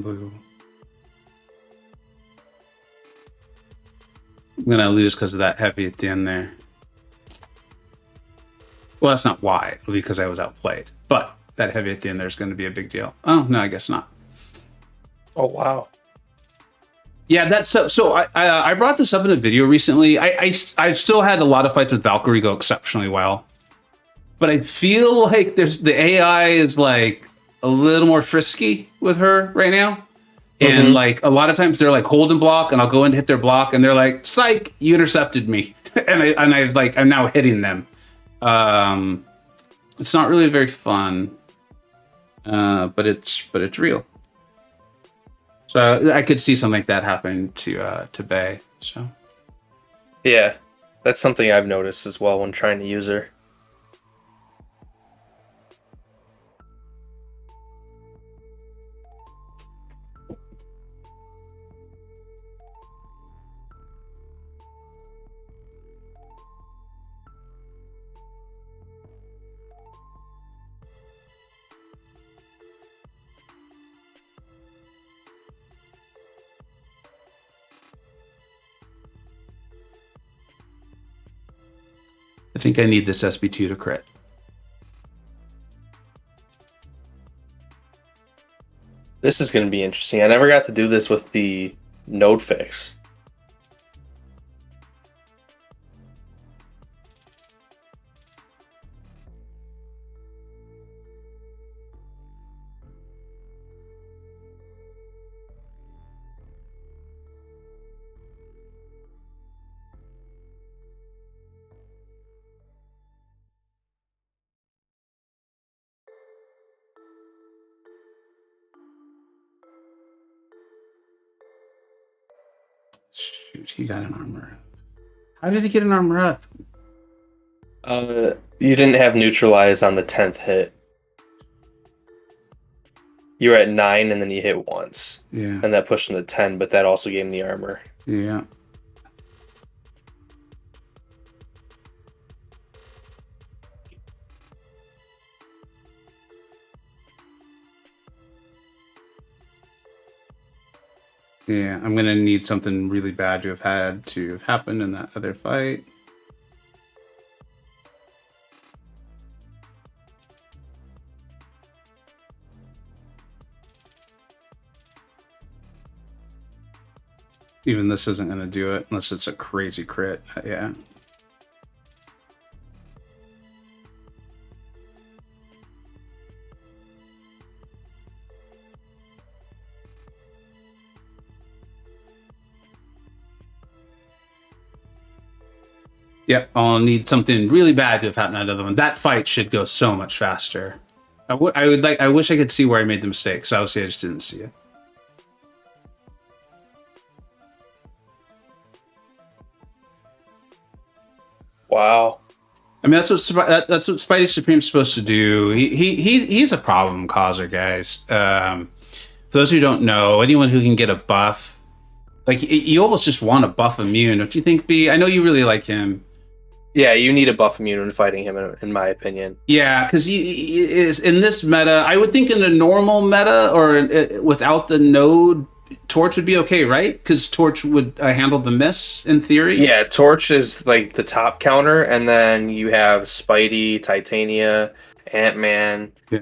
Boo. I'm gonna lose because of that heavy at the end there. Well, that's not why. Because I was outplayed. But that heavy at the end there is going to be a big deal. Oh no, I guess not. Oh wow. Yeah, that's so. I brought this up in a video recently. I've still had a lot of fights with Valkyrie go exceptionally well, but I feel like the AI is like a little more frisky with her right now. And like a lot of times they're like hold and block, and I'll go in to hit their block, and they're like, "Psych, you intercepted me," I'm now hitting them. It's not really very fun, but it's real. So I could see something like that happen to Bayeee. So yeah, that's something I've noticed as well when trying to use her. I think I need this SB2 to crit. This is going to be interesting. I never got to do this with the node fix. Shoot, he got an armor up. How did he get an armor up? You didn't have neutralize on the 10th hit. You were at 9 and then you hit once. Yeah. And that pushed him to 10, but that also gave him the armor. Yeah. Yeah, I'm gonna need something really bad to have happened in that other fight. Even this isn't gonna do it unless it's a crazy crit. Yeah. Yep, I'll need something really bad to have happened in another one. That fight should go so much faster. I wish I could see where I made the mistake, so obviously I just didn't see it. Wow. I mean, that's what Spidey Supreme's supposed to do. He's a problem causer, guys. For those who don't know, anyone who can get a buff, like you almost just want a buff immune, don't you think, B? I know you really like him. Yeah, you need a buff immune when fighting him, in my opinion. Yeah, because he is in this meta. I would think in a normal meta or without the node, Torch would be okay, right? Because Torch would handle the miss in theory. Yeah, Torch is like the top counter, and then you have Spidey, Titania, Ant-Man. Yeah.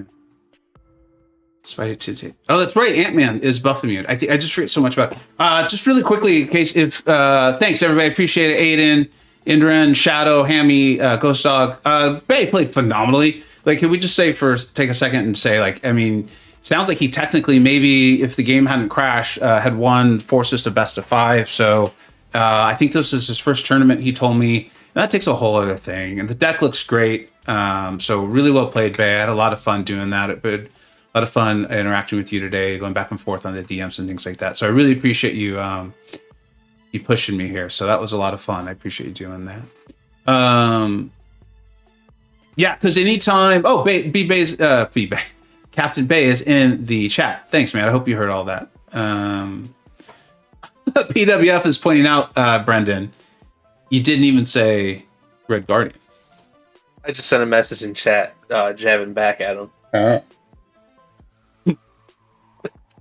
Spidey 2. Oh, that's right. Ant-Man is buff immune. I just forget so much about it. Just really quickly, in case thanks everybody, appreciate it. Aiden, Indran, Shadow, Hammy, Ghostdog. Bayeee played phenomenally. Like, can we just take a second and say, like, I mean, sounds like he technically, maybe if the game hadn't crashed, had won, forced us a best of 5. So I think this is his first tournament, he told me. That takes a whole other thing. And the deck looks great. So really well played, Bayeee. I had a lot of fun doing that. A lot of fun interacting with you today, going back and forth on the DMs and things like that. So I really appreciate you you pushing me here. So that was a lot of fun. I appreciate you doing that. Yeah, because anytime... Oh, Bayee's... Captain Bayeee is in the chat. Thanks, man. I hope you heard all that. PWF is pointing out, Brendan, you didn't even say Red Guardian. I just sent a message in chat, jabbing back at him. All right.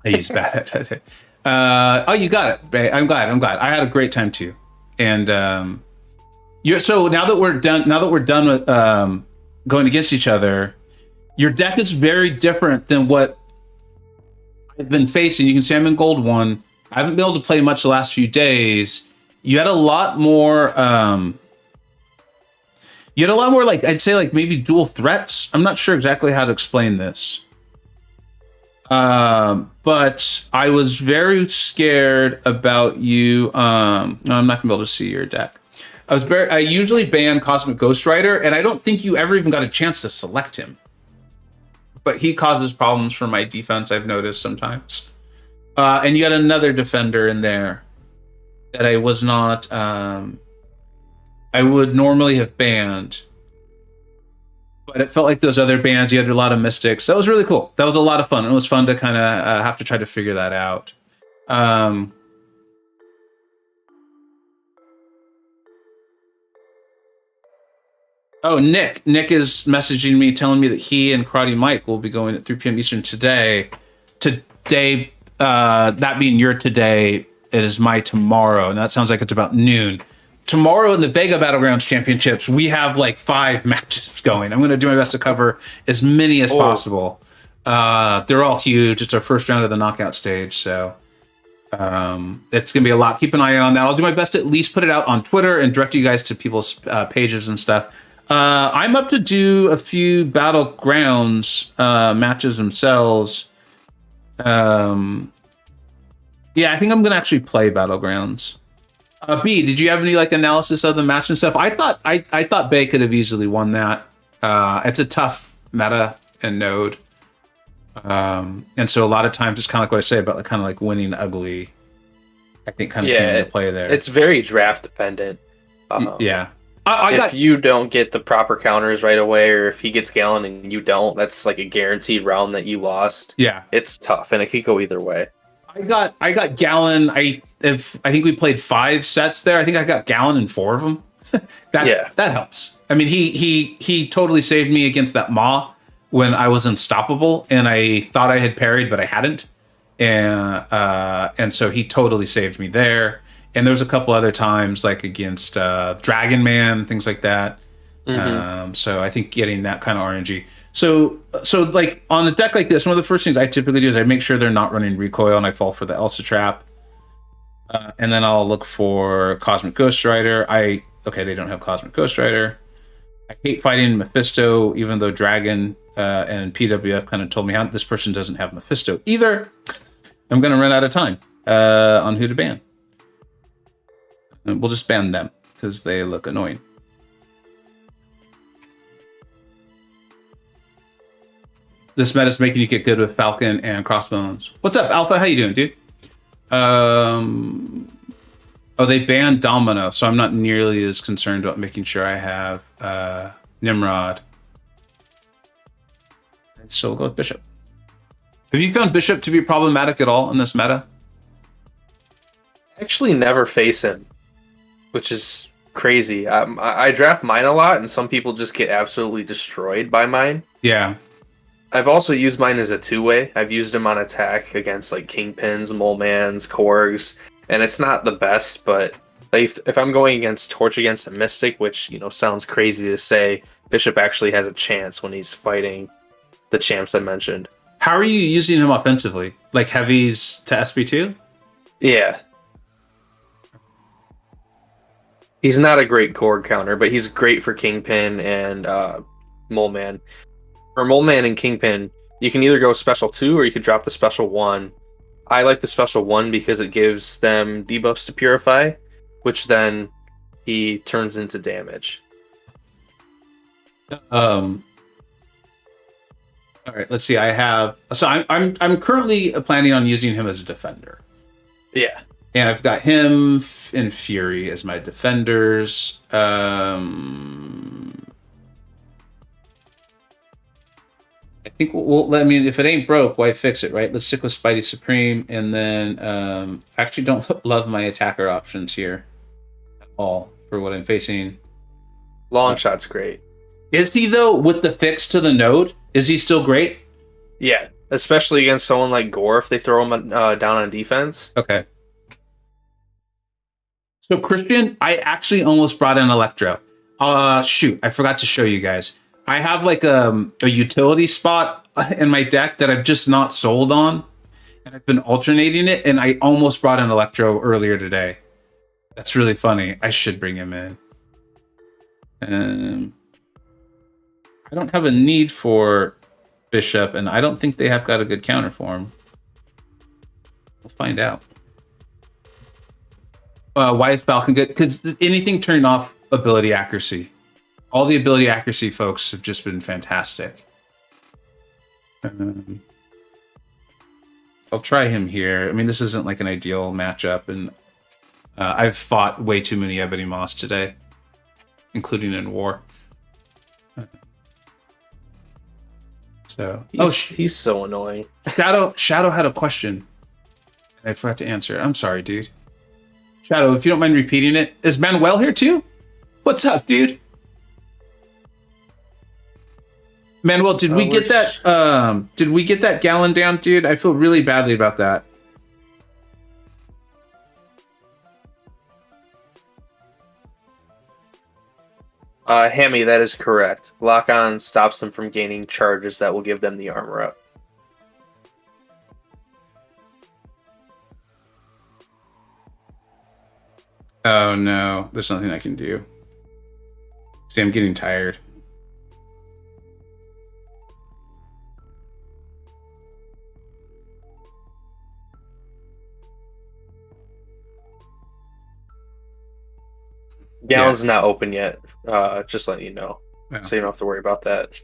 I use bad. Oh, you got it. Bae. I'm glad. I had a great time too. And you're so now that we're done with going against each other, your deck is very different than what I've been facing. You can see I'm in gold 1. I haven't been able to play much the last few days. You had a lot more like I'd say like maybe dual threats. I'm not sure exactly how to explain this. But I was very scared about you. No, I'm not gonna be able to see your deck. I usually ban Cosmic Ghost Rider, and I don't think you ever even got a chance to select him. But he causes problems for my defense, I've noticed sometimes. And you had another defender in there that I was not, I would normally have banned. But it felt like those other bans, you had a lot of mystics. That was really cool. That was a lot of fun. It was fun to kind of have to try to figure that out. Oh, Nick is messaging me, telling me that he and Karate Mike will be going at 3 p.m. Eastern today. Today, that being your today, it is my tomorrow, and that sounds like it's about noon. Tomorrow in the Vega Battlegrounds Championships, we have like 5 matches going. I'm going to do my best to cover as many as possible. They're all huge. It's our first round of the knockout stage, so it's going to be a lot. Keep an eye on that. I'll do my best to at least put it out on Twitter and direct you guys to people's pages and stuff. I'm up to do a few Battlegrounds matches themselves. Yeah, I think I'm going to actually play Battlegrounds. B, did you have any like analysis of the match and stuff? I thought Bayeee could have easily won that. It's a tough meta and node, and so a lot of times it's kind of like what I say about kind of like winning ugly. I think kind of came into play there. It's very draft dependent. Yeah, if you don't get the proper counters right away, or if he gets Gallon and you don't, that's like a guaranteed round that you lost. Yeah, it's tough, and it could go either way. I got Gallon. I think we played 5 sets there. I think I got Gallon in 4 of them. That helps. I mean, he totally saved me against that Maw when I was unstoppable, and I thought I had parried, but I hadn't, and so he totally saved me there. And there was a couple other times like against Dragon Man, things like that. Mm-hmm. So I think getting that kind of RNG. So like on a deck like this, one of the first things I typically do is I make sure they're not running recoil, and I fall for the Elsa trap. And then I'll look for Cosmic Ghost Rider. They don't have Cosmic Ghost Rider. I hate fighting Mephisto, even though Dragon and PWF kind of told me this person doesn't have Mephisto either. I'm going to run out of time on who to ban. And we'll just ban them because they look annoying. This meta's making you get good with Falcon and Crossbones. What's up, Alpha? How you doing, dude? They banned Domino, so I'm not nearly as concerned about making sure I have Nimrod. So we'll go with Bishop. Have you found Bishop to be problematic at all in this meta? I actually never face him, which is crazy. I draft mine a lot, and some people just get absolutely destroyed by mine. Yeah. I've also used mine as a 2-way. I've used him on attack against like Kingpins, Molemans, Korgs, and it's not the best, but if I'm going against Torch against a Mystic, which sounds crazy to say, Bishop actually has a chance when he's fighting the champs I mentioned. How are you using him offensively? Like heavies to SP2? Yeah. He's not a great Korg counter, but he's great for Kingpin and Moleman. For Moleman and Kingpin, you can either go special 2 or you could drop the special 1. I like the special 1 because it gives them debuffs to Purify, which then he turns into damage. All right, let's see. I'm currently planning on using him as a defender. Yeah. And I've got him and Fury as my defenders. I think if it ain't broke, why fix it, right? Let's stick with Spidey Supreme, and then actually don't love my attacker options here at all for what I'm facing. Long shot's great. Is he though with the fix to the node? Is he still great? Yeah, especially against someone like Gore if they throw him down on defense. Okay. So Christian, I actually almost brought in Electro. Shoot, I forgot to show you guys. I have like a utility spot in my deck that I've just not sold on, and I've been alternating it, and I almost brought in Electro earlier today. That's really funny. I should bring him in. I don't have a need for Bishop, and I don't think they have got a good counter for him. We'll find out. Why is Falcon good? Because anything turning off ability accuracy. All the ability accuracy folks have just been fantastic. I'll try him here. I mean, this isn't like an ideal matchup, and I've fought way too many Ebony Moss today, including in war. So he's so annoying. Shadow had a question, and I forgot to answer it. I'm sorry, dude. Shadow, if you don't mind repeating it. Is Manuel here too? What's up, dude? Manuel, did we get that? Did we get that gallon down, dude? I feel really badly about that. Hammy, that is correct. Lock-on stops them from gaining charges that will give them the armor up. Oh no, there's nothing I can do. See, I'm getting tired. Gallon's not open yet. Just letting you know. Yeah. So you don't have to worry about that.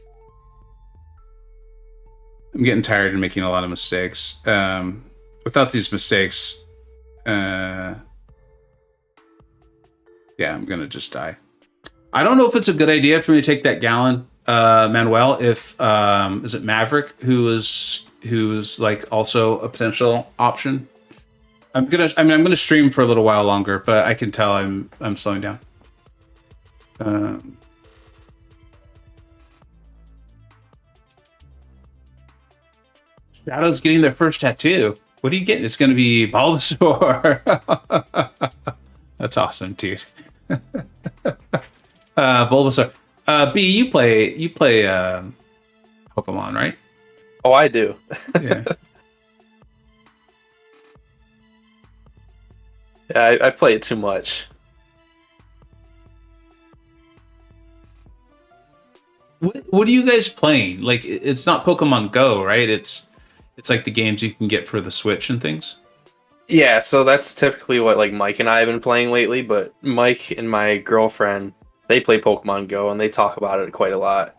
I'm getting tired and making a lot of mistakes. Without these mistakes, yeah, I'm gonna just die. I don't know if it's a good idea for me to take that gallon, Manuel. If is it Maverick who's like also a potential option? I'm gonna stream for a little while longer, but I can tell I'm slowing down. Shadow's getting their first tattoo. What are you getting? It's going to be Bulbasaur. That's awesome, dude. Bulbasaur. B, you play Pokemon, right? Oh, I do. Yeah. Yeah, I play it too much. What are you guys playing? Like, it's not Pokemon Go, right? It's like the games you can get for the Switch and things. Yeah, so that's typically what like Mike and I have been playing lately. But Mike and my girlfriend, they play Pokemon Go and they talk about it quite a lot.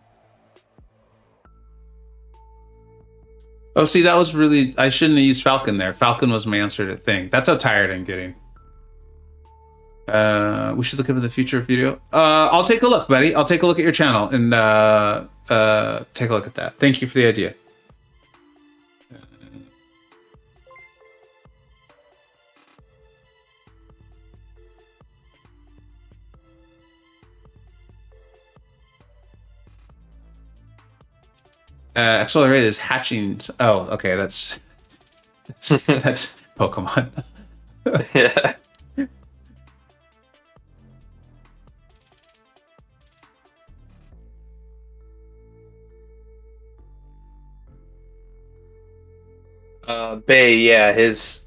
Oh, see, that was really... I shouldn't have used Falcon there. Falcon was my answer to Thing. That's how tired I'm getting. We should look into the future video. I'll take a look, buddy. I'll take a look at your channel and take a look at that. Thank you for the idea. Accelerated is hatching. Oh, okay. That's Pokemon. Yeah. Bayeee, yeah, his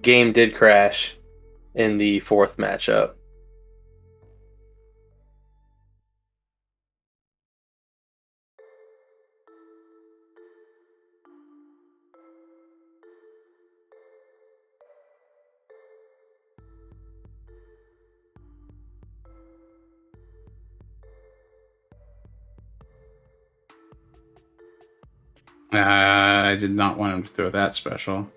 game did crash in the fourth matchup. I did not want him to throw that special.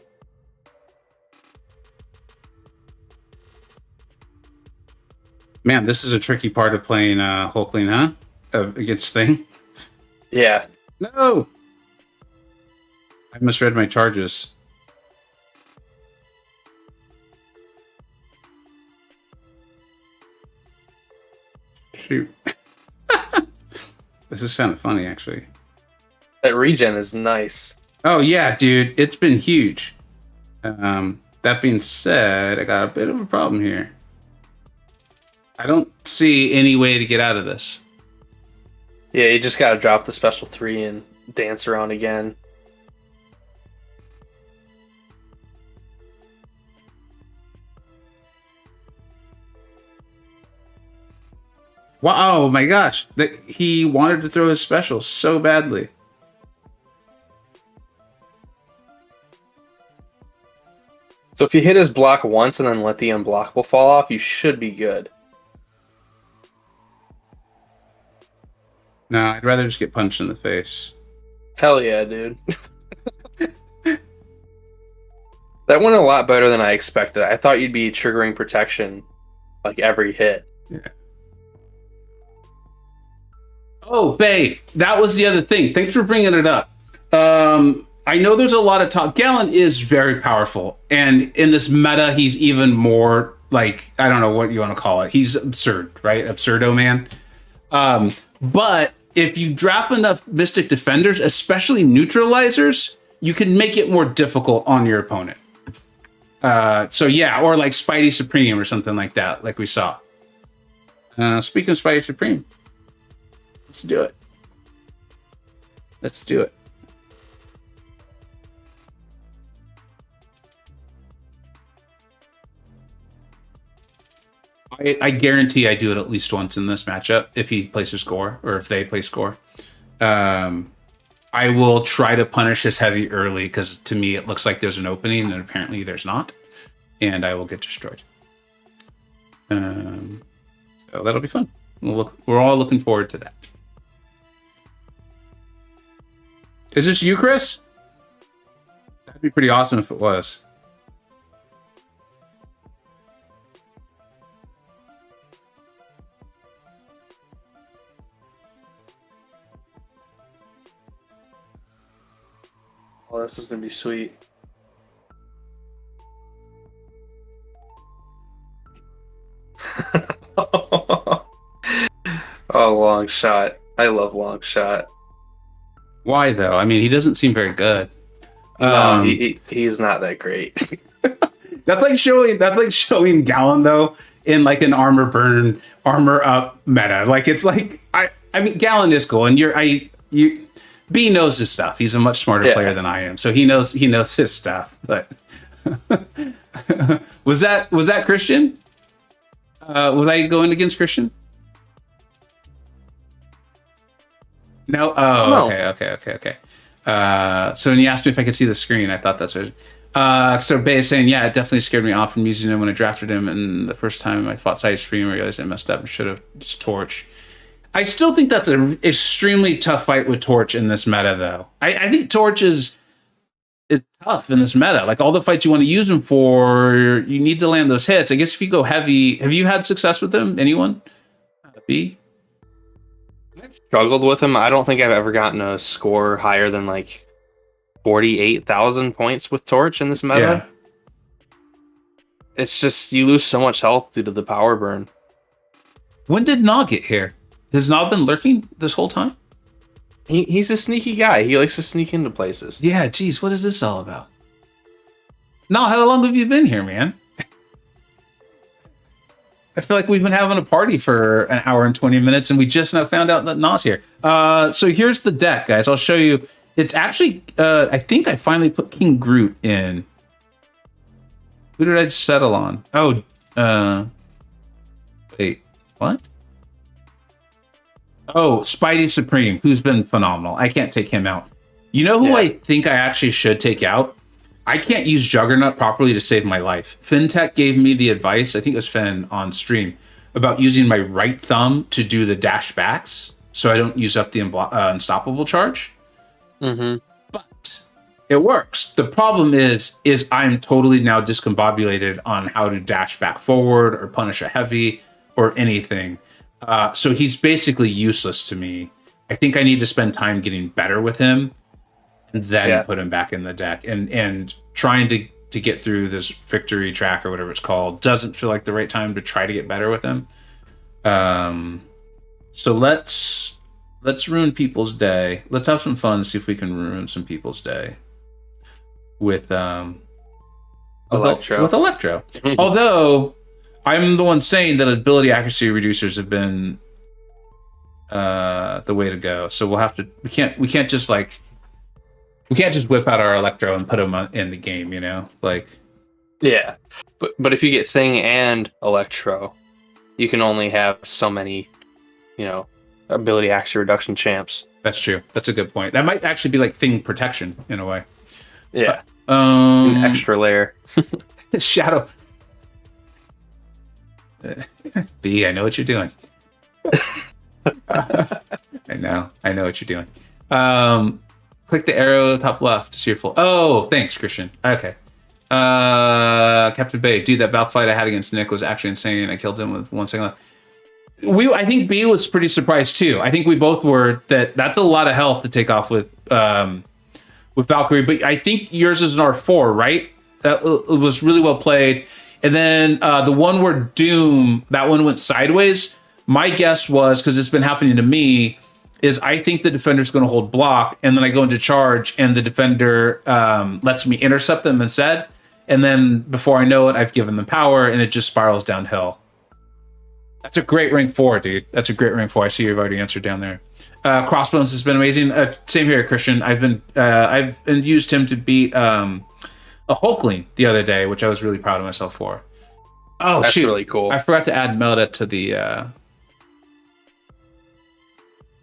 Man, this is a tricky part of playing Hulkling, huh? Against Thing. Yeah. No! I misread my charges. Shoot. This is kind of funny, actually. That regen is nice. Oh yeah, dude, it's been huge. That being said, I got a bit of a problem here. I don't see any way to get out of this. Yeah, you just gotta drop the special 3 and dance around again. Wow, oh my gosh. He wanted to throw his special so badly. So if you hit his block once and then let the unblockable fall off, you should be good. No, I'd rather just get punched in the face. Hell yeah, dude. That went a lot better than I expected. I thought you'd be triggering protection like every hit. Yeah. Oh, Bayeee, that was the other thing. Thanks for bringing it up. I know there's a lot of talk. Gallon is very powerful. And in this meta, he's even more like, I don't know what you want to call it. He's absurd, right? Absurdo man. But if you drop enough Mystic Defenders, especially neutralizers, you can make it more difficult on your opponent. So yeah, or like Spidey Supreme or something like that, like we saw. Speaking of Spidey Supreme, let's do it. Let's do it. I guarantee I do it at least once in this matchup if he places score or if they play score. I will try to punish his heavy early because to me it looks like there's an opening and apparently there's not, and I will get destroyed. So that'll be fun. We're all looking forward to that. Is this you, Chris? That'd be pretty awesome if it was. Oh, this is gonna be sweet. Oh, long shot. I love long shot. Why though? I mean, he doesn't seem very good. No, he's not that great. That's like showing Gallon though in like an armor up meta. Like it's like I mean Gallon is cool, and B knows his stuff. He's a much smarter player than I am, so he knows his stuff. But was that Christian? Was I going against Christian? No. Oh, no. Okay. So when you asked me if I could see the screen, I thought that's what. So Bayeee is saying, yeah, it definitely scared me off from using him when I drafted him, and the first time I fought Side Stream, I realized I messed up and should have just Torch. I still think that's an extremely tough fight with Torch in this meta, though. I think Torch is tough in this meta. Like all the fights you want to use him for, you need to land those hits. I guess if you go heavy, have you had success with him? Anyone? B? I've struggled with him. I don't think I've ever gotten a score higher than like 48,000 points with Torch in this meta. Yeah. It's just you lose so much health due to the power burn. When did Naw get here? Has Naw been lurking this whole time? He's a sneaky guy. He likes to sneak into places. Yeah, geez, what is this all about? Naw, how long have you been here, man? I feel like we've been having a party for an hour and 20 minutes, and we just now found out that Naw's here. So here's the deck, guys. I'll show you. It's actually, I think I finally put King Groot in. Who did I settle on? Oh, wait, what? Oh, Spidey Supreme, who's been phenomenal. I can't take him out. You know who I think I actually should take out? I can't use Juggernaut properly to save my life. FinTech gave me the advice, I think it was Finn on stream, about using my right thumb to do the dash backs so I don't use up the unstoppable charge. Mm-hmm. But it works. The problem is I'm totally now discombobulated on how to dash back forward or punish a heavy or anything. So he's basically useless to me. I think I need to spend time getting better with him and then put him back in the deck. And trying to get through this victory track or whatever it's called doesn't feel like the right time to try to get better with him. So let's ruin people's day. Let's have some fun and see if we can ruin some people's day. with Electro. With Electro. Although I'm the one saying that ability accuracy reducers have been the way to go. So we'll have to. We can't just whip out our Electro and put him in the game. You know, like. Yeah, but if you get Thing and Electro, you can only have so many, ability accuracy reduction champs. That's true. That's a good point. That might actually be like Thing protection in a way. Yeah. An extra layer. Shadow. B, I know what you're doing. I know what you're doing. Click the arrow top left to see your full. Oh, thanks, Christian. Okay. Captain Bayeee, dude, that Valk fight I had against Nick was actually insane. I killed him with 1 second left. I think B was pretty surprised too. I think we both were. That's a lot of health to take off with Valkyrie. But I think yours is an R4, right? That was really well played. And then the one where Doom, that one went sideways. My guess was, because it's been happening to me, is I think the defender's going to hold block, and then I go into charge, and the defender lets me intercept them instead. And then before I know it, I've given them power, and it just spirals downhill. That's a great rank 4, dude. That's a great rank 4. I see you've already answered down there. Crossbones has been amazing. Same here, Christian. I've used him to beat a Hulkling the other day, which I was really proud of myself for. Oh, that's really cool. I forgot to add Melda to the.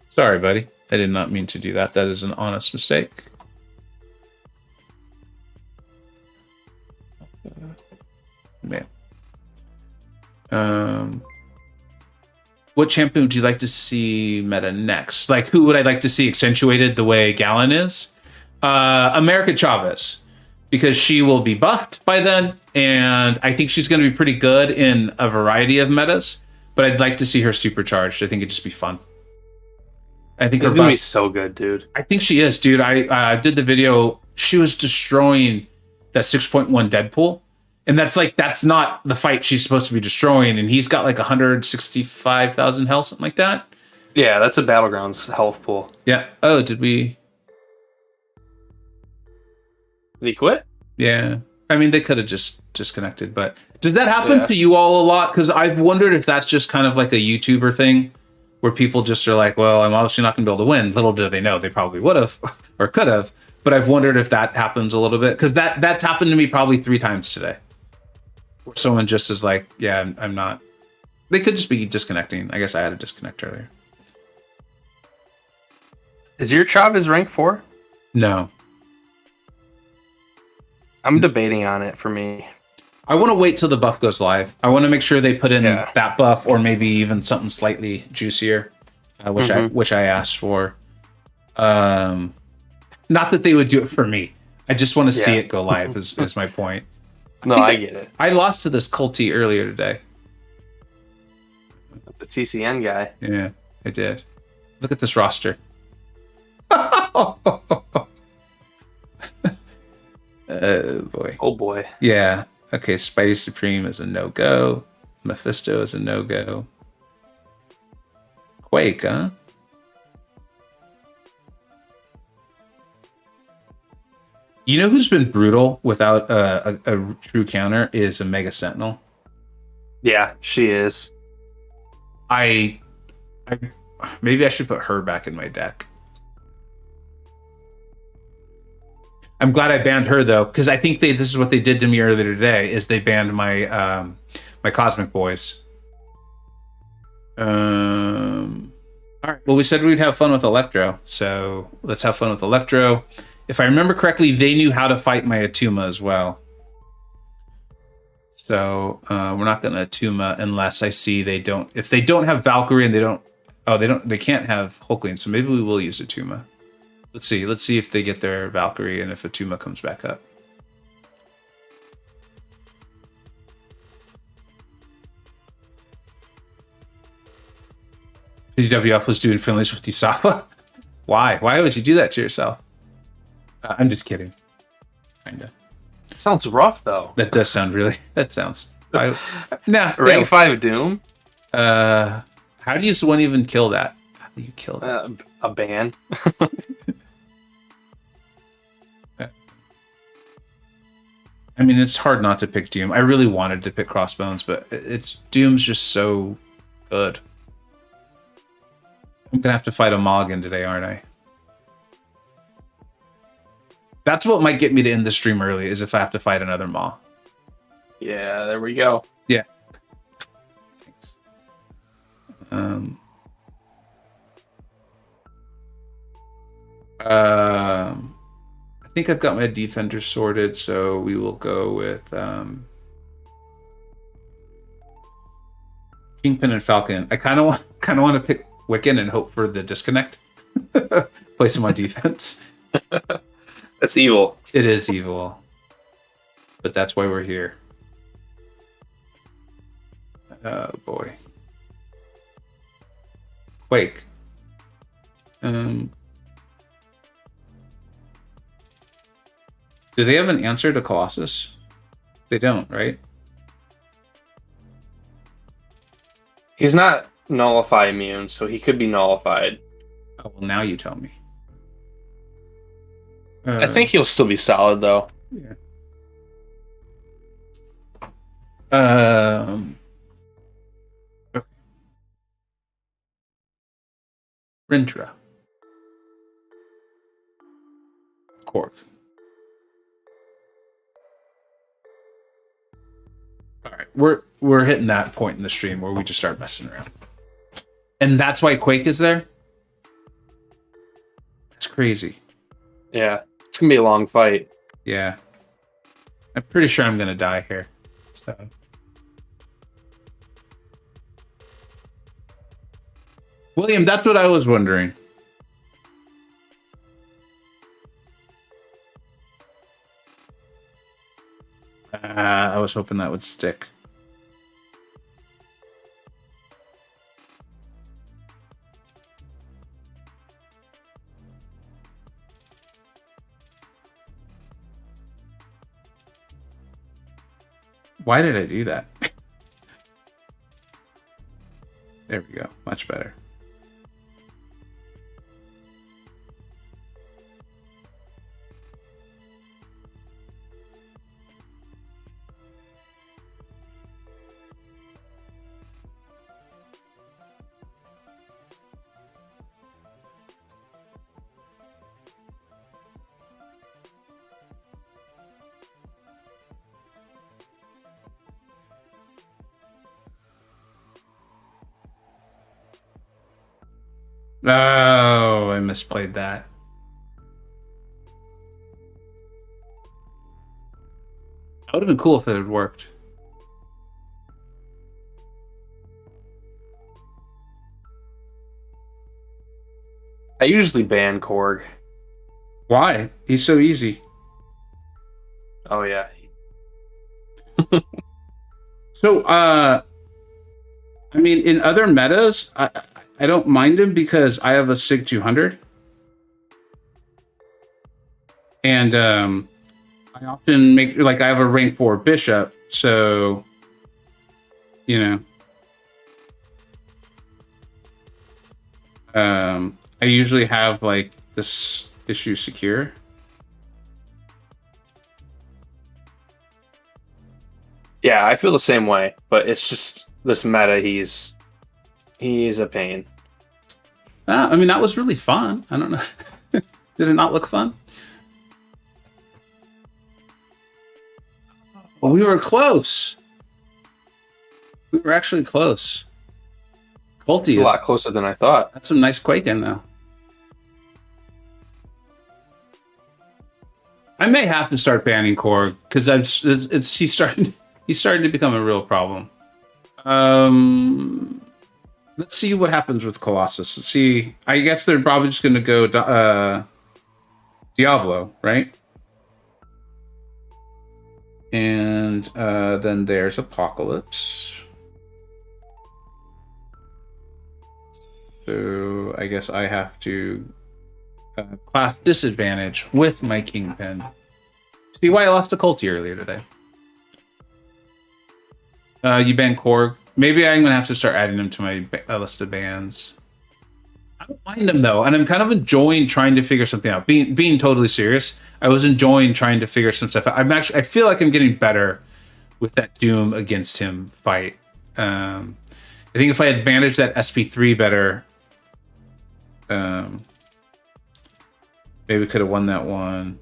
Sorry, buddy. I did not mean to do that. That is an honest mistake. Man. What champion would you like to see meta next? Like, who would I like to see accentuated the way Gallon is? America Chavez, because she will be buffed by then, and I think she's going to be pretty good in a variety of metas, but I'd like to see her supercharged. I think it'd just be fun. I think she's going to be so good, dude. I think she is, dude. I did the video. She was destroying that 6.1 Deadpool. And that's not the fight she's supposed to be destroying. And he's got like 165,000 health, something like that. Yeah, that's a Battlegrounds health pool. Yeah. Oh, did we? Did he quit? Yeah. I mean, they could have just disconnected. But does that happen to you all a lot? Because I've wondered if that's just kind of like a YouTuber thing where people just are like, well, I'm obviously not going to be able to win. Little do they know they probably would have or could have. But I've wondered if that happens a little bit. Because that's happened to me probably 3 times today. Where someone just is like, yeah, I'm not. They could just be disconnecting. I guess I had to disconnect earlier. Is your Chavez rank 4? No. I'm debating on it for me. I want to wait till the buff goes live. I want to make sure they put in that buff or maybe even something slightly juicier, which I asked for. Not that they would do it for me. I just want to see it go live is my point. No, I get it. I lost to this culty earlier today. The TCN guy. Yeah, I did. Look at this roster. Oh boy. Oh boy. Yeah. Okay, Spidey Supreme is a no-go. Mephisto is a no-go. Quake, huh? You know who's been brutal without a true counter is a Mega Sentinel. Yeah, she is. I maybe I should put her back in my deck. I'm glad I banned her though, because I think this is what they did to me earlier today. Is they banned my my Cosmic Boys. All right. Well, we said we'd have fun with Electro, so let's have fun with Electro. If I remember correctly, they knew how to fight my Atuma as well. So we're not going to Atuma unless I see they don't. If they don't have Valkyrie and they can't have Hulkling. So maybe we will use Atuma. Let's see. Let's see if they get their Valkyrie and if Atuma comes back up. DWF was doing friendlies with Yusawa. Why? Why would you do that to yourself? I'm just kidding. Kinda. It sounds rough though. That does sound really. That sounds. Rank 5 Doom. How do you one even kill that? How do you kill that? A ban. I mean, it's hard not to pick Doom. I really wanted to pick Crossbones, but Doom's just so good. I'm gonna have to fight a Moggen today, aren't I? That's what might get me to end the stream early, is if I have to fight another Maw. Yeah, there we go. Yeah. Thanks. I think I've got my defenders sorted, so we will go with Kingpin and Falcon. I kind of want to pick Wiccan and hope for the disconnect. Place him on defense. That's evil. It is evil, but that's why we're here. Oh boy. Quake. Do they have an answer to Colossus? They don't, right? He's not nullify immune, so he could be nullified. Oh, well, now you tell me. I think he'll still be solid, though. Yeah. Rintra. Korg. All right, we're hitting that point in the stream where we just start messing around, and that's why Quake is there. It's crazy. Yeah, it's gonna be a long fight. Yeah, I'm pretty sure I'm gonna die here. So. William, that's what I was wondering. I was hoping that would stick. Why did I do that? There we go. Much better. Oh, I misplayed that. That would have been cool if it had worked. I usually ban Korg. Why? He's so easy. Oh, yeah. So, I mean, in other metas, I don't mind him because I have a Sig 200. And I often make, like, I have a rank 4 bishop, so, you know. I usually have, like, this issue secure. Yeah, I feel the same way, but it's just this meta, he's a pain. I mean, that was really fun. I don't know. Did it not look fun? Well, we were close. We were actually close. Colty is a lot closer than I thought. That's some nice Quaking, though. I may have to start banning Korg because he's starting to become a real problem. Let's see what happens with Colossus. Let's see. I guess they're probably just going to go Diablo, right? And then there's Apocalypse. So I guess I have to class disadvantage with my Kingpin. See why I lost to Colty earlier today. You ban Korg. Maybe I'm going to have to start adding them to my list of bans. I don't mind him though, and I'm kind of enjoying trying to figure something out. Being totally serious, I was enjoying trying to figure some stuff out. I feel like I'm getting better with that Doom against him fight. I think if I had managed that SP3 better, maybe we could have won that one.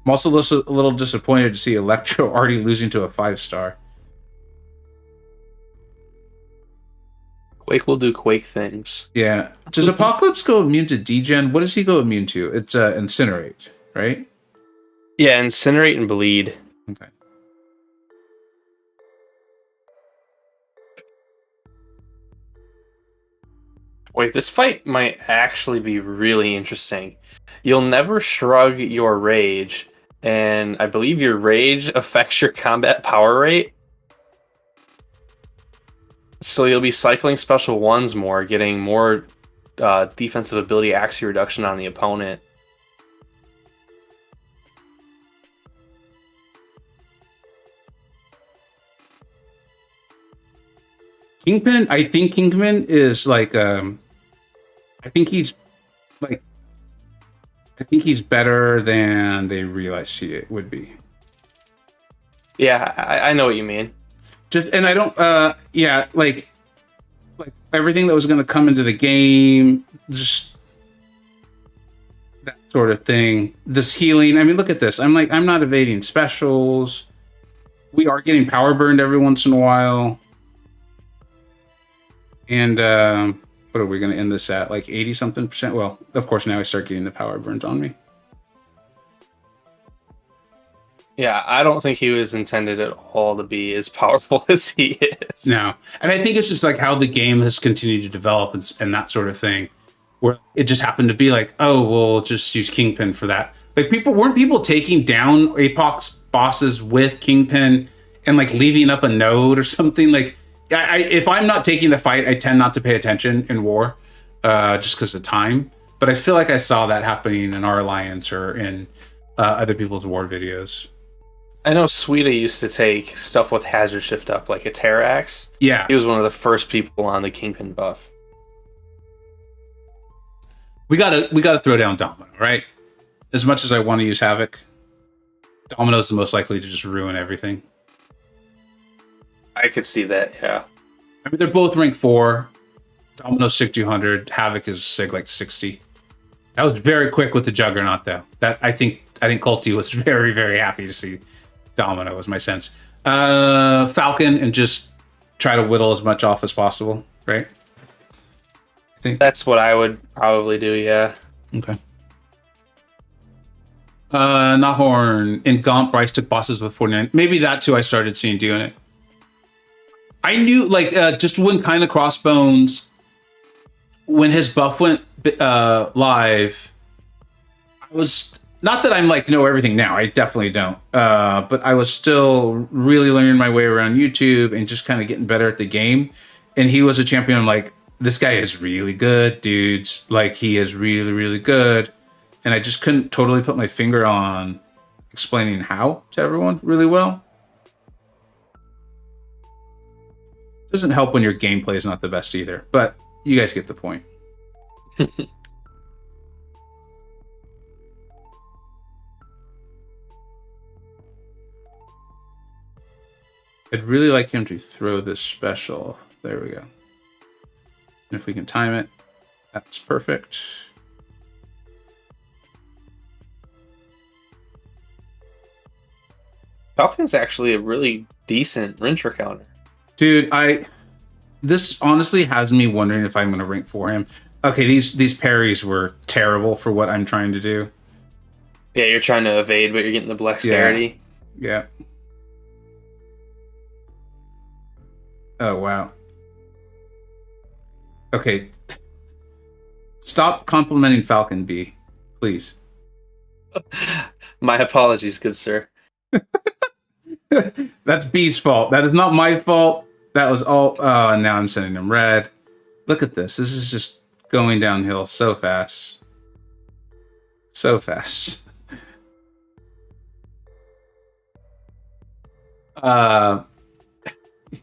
I'm also a little disappointed to see Electro already losing to a 5-star. Quake will do Quake things. Yeah. Does Apocalypse go immune to degen? What does he go immune to? It's Incinerate, right? Yeah, Incinerate and Bleed. Okay. Wait, this fight might actually be really interesting. You'll never shrug your rage, and I believe your rage affects your combat power rate. So you'll be cycling special ones more, getting more defensive ability accuracy reduction on the opponent. Kingpin, I think Kingpin is like I think he's like I think he's better than they realize he would be. Yeah, I know what you mean. Just and I don't yeah, like everything that was gonna come into the game, just that sort of thing. This healing, I mean, look at this. I'm not evading specials. We are getting power burned every once in a while. And what are we going to end this at? Like 80 something percent? Well, of course, now I start getting the power burns on me. Yeah, I don't think he was intended at all to be as powerful as he is. No. And I think it's just like how the game has continued to develop and that sort of thing, where it just happened to be like, oh, we'll just use Kingpin for that. Like weren't people taking down APOC's bosses with Kingpin and like leaving up a node or something? Like, if I'm not taking the fight, I tend not to pay attention in war, just because of time. But I feel like I saw that happening in our alliance or in other people's war videos. I know Suida used to take stuff with hazard shift up, like a Terrax. Yeah, he was one of the first people on the Kingpin buff. We gotta throw down Domino, right? As much as I want to use Havoc, Domino's the most likely to just ruin everything. I could see that, yeah. I mean, they're both rank 4. Domino's SIG 200. Havoc is SIG like 60. That was very quick with the Juggernaut, though. That I think Colty was very, very happy to see Domino, was my sense. Falcon, and just try to whittle as much off as possible, right? I think that's what I would probably do, yeah. Okay. Nahorn and Gomp, Bryce took bosses with 49. Maybe that's who I started seeing doing it. I knew, like, just when kind of Crossbones, when his buff went live, I was, not that I'm like know everything now, I definitely don't, but I was still really learning my way around YouTube and just kind of getting better at the game. And he was a champion. I'm like, this guy is really good, dudes. Like, he is really, really good. And I just couldn't totally put my finger on explaining how to everyone really well. Doesn't help when your gameplay is not the best either, but you guys get the point. I'd really like him to throw this special. There we go. And if we can time it, that's perfect. Falcon's actually a really decent Rincher counter. Dude, this honestly has me wondering if I'm going to rank for him. Okay, these parries were terrible for what I'm trying to do. Yeah, you're trying to evade, but you're getting the dexterity. Yeah. Oh, wow. Okay. Stop complimenting Falcon B, please. My apologies, good sir. That's B's fault. That is not my fault. That was all. Oh, and now I'm sending him red. Look at this. This is just going downhill so fast. So fast.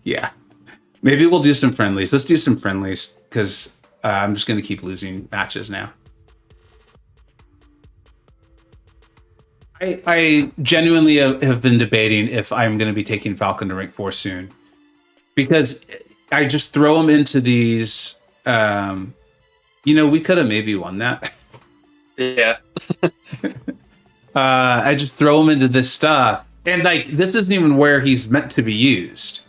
Yeah. Maybe we'll do some friendlies. Let's do some friendlies, because I'm just going to keep losing matches now. I genuinely have been debating if I'm going to be taking Falcon to rank 4 soon, because I just throw him into these. We could have maybe won that. Yeah. I just throw him into this stuff, and like this isn't even where he's meant to be used.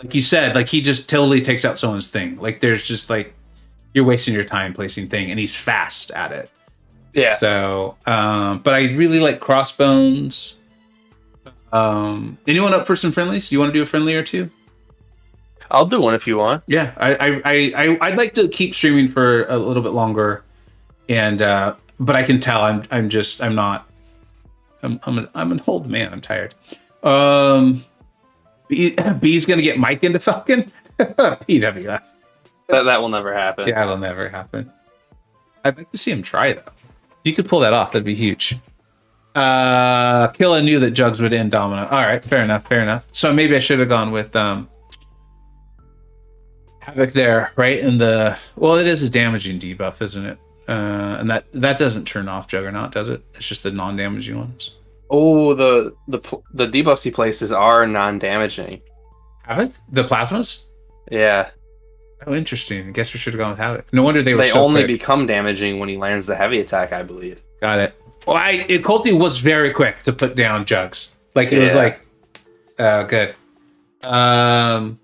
Like you said, like he just totally takes out someone's thing. Like there's just like you're wasting your time placing thing, and he's fast at it. Yeah. So, but I really like Crossbones. Anyone up for some friendlies? Do you want to do a friendly or two? I'll do one if you want. Yeah, I'd like to keep streaming for a little bit longer, and but I can tell I'm an old man. I'm tired. B's gonna get Mike into Falcon. PWF. That will never happen. Yeah, it'll never happen. I'd like to see him try though. If you could pull that off, that'd be huge. Killa knew that Jugs would end Domino. All right, fair enough. So maybe I should have gone with Havoc there, right? In the it is a damaging debuff, isn't it? And that doesn't turn off Juggernaut, does it? It's just the non-damaging ones. Oh, the debuffs he places are non-damaging. Havoc? The plasmas? Yeah. Oh, interesting. I guess we should have gone with Havoc. No wonder they were They so only quick. become damaging when he lands the heavy attack, I believe. Got it. Well, Colty was very quick to put down Jugs. Like it was like, good. Aiden,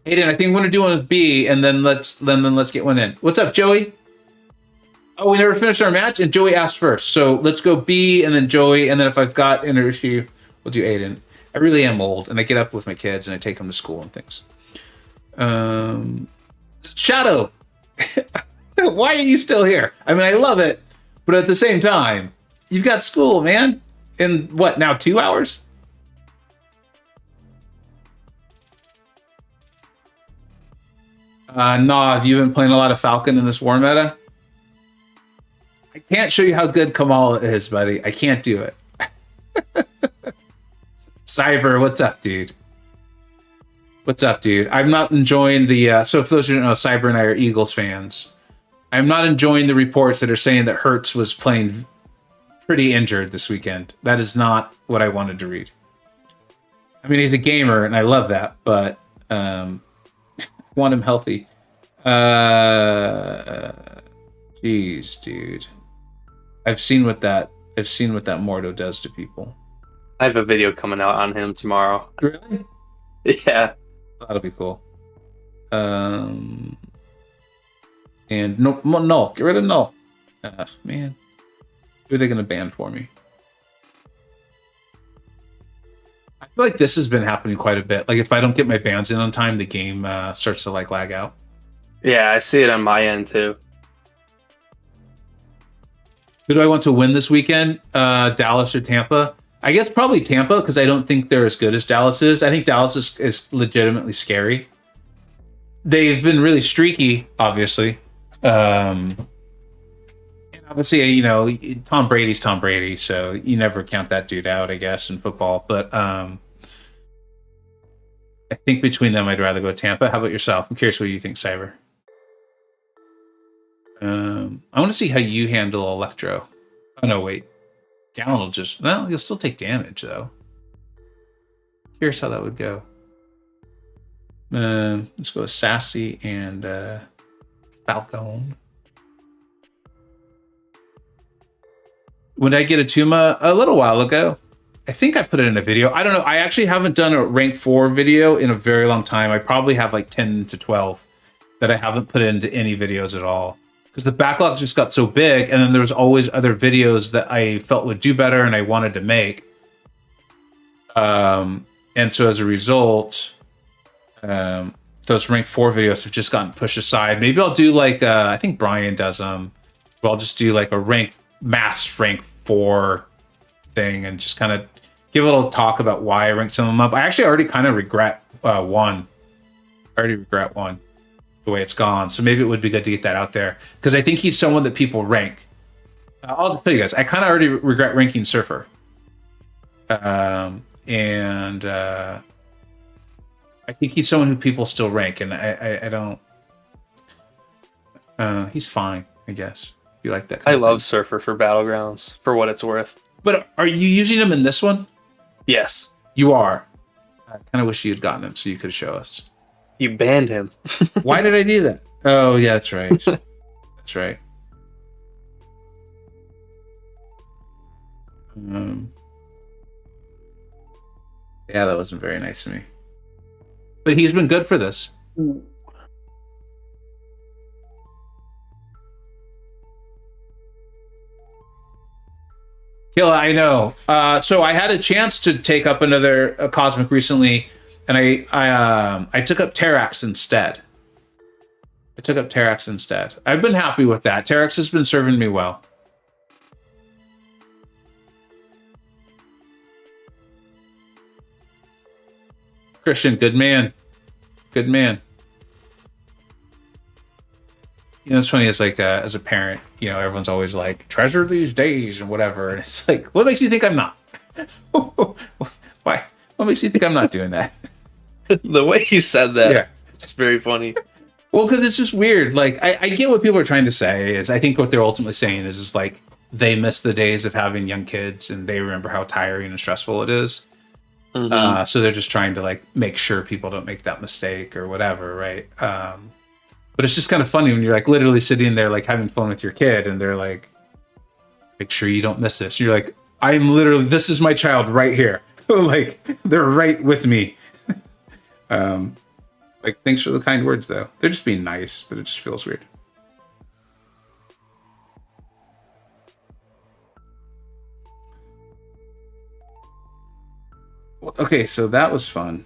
I think I'm going to do one with B, and then let's get one in. What's up, Joey? Oh, we never finished our match, and Joey asked first. So let's go B, and then Joey, and then if I've got an issue, we'll do Aiden. I really am old, and I get up with my kids, and I take them to school and things. Shadow, why are you still here? I mean, I love it, but at the same time, you've got school, man. In what, now 2 hours? Have you been playing a lot of Falcon in this war meta? I can't show you how good Kamala is, buddy. I can't do it. Cyber, what's up, dude? What's up, dude? I'm not enjoying the... so if those who don't know, Cyber and I are Eagles fans. I'm not enjoying the reports that are saying that Hurts was playing pretty injured this weekend. That is not what I wanted to read. I mean, he's a gamer, and I love that, but I want him healthy. Jeez, dude. I've seen what that Mordo does to people. I have a video coming out on him tomorrow. Really? Yeah. That'll be cool. And no, get rid of no. Man, who are they gonna ban for me? I feel like this has been happening quite a bit. Like if I don't get my bans in on time, the game starts to like lag out. Yeah, I see it on my end too. Who do I want to win this weekend? Dallas or Tampa? I guess probably Tampa, because I don't think they're as good as Dallas is. I think Dallas is legitimately scary. They've been really streaky, obviously. And obviously, Tom Brady's Tom Brady, so you never count that dude out, I guess, in football. But I think between them, I'd rather go Tampa. How about yourself? I'm curious what you think, Cyber. I want to see how you handle Electro. Oh, no, wait. Gallon will you'll still take damage, though. Curious how that would go. Let's go with Sassy and Falcon. When did I get a Tuma? A little while ago. I think I put it in a video. I don't know. I actually haven't done a rank 4 video in a very long time. I probably have like 10 to 12 that I haven't put into any videos at all. Because the backlog just got so big, and then there was always other videos that I felt would do better and I wanted to make. And so as a result, those rank 4 videos have just gotten pushed aside. Maybe I'll do like, I think Brian does them. But I'll just do like a mass rank 4 thing and just kind of give a little talk about why I ranked some of them up. I actually already kind of regret one. I already regret one. The way it's gone, so maybe it would be good to get that out there because I think he's someone that people rank. I'll tell you guys, I kind of already regret ranking Surfer, and I think he's someone who people still rank, and I don't. He's fine, I guess. If you like that I love Surfer for Battlegrounds, for what it's worth. But are you using him in this one? Yes. You are. I kind of wish you had gotten him so you could show us. You banned him. Why did I do that? Oh, yeah, that's right. That's right. Yeah, that wasn't very nice of me. But he's been good for this. Killa, I know. So I had a chance to take up another Cosmic recently, and I took up Terrax instead. I've been happy with that. Terrax has been serving me well. Christian, good man. Good man. You know, it's funny, it's like, as a parent, you know, everyone's always like, treasure these days and whatever. And it's like, what makes you think I'm not? Why? What makes you think I'm not doing that? The way you said that, yeah, it's very funny. Well, because it's just weird. Like, I get what people are trying to say. Is I think what they're ultimately saying is like, they miss the days of having young kids and they remember how tiring and stressful it is. Mm-hmm. So they're just trying to like make sure people don't make that mistake or whatever, right? But it's just kind of funny when you're like literally sitting there like having fun with your kid and they're like, make sure you don't miss this. You're like, I'm literally, this is my child right here. Like they're right with me. Like, thanks for the kind words though. They're just being nice, but it just feels weird. Okay, so that was fun.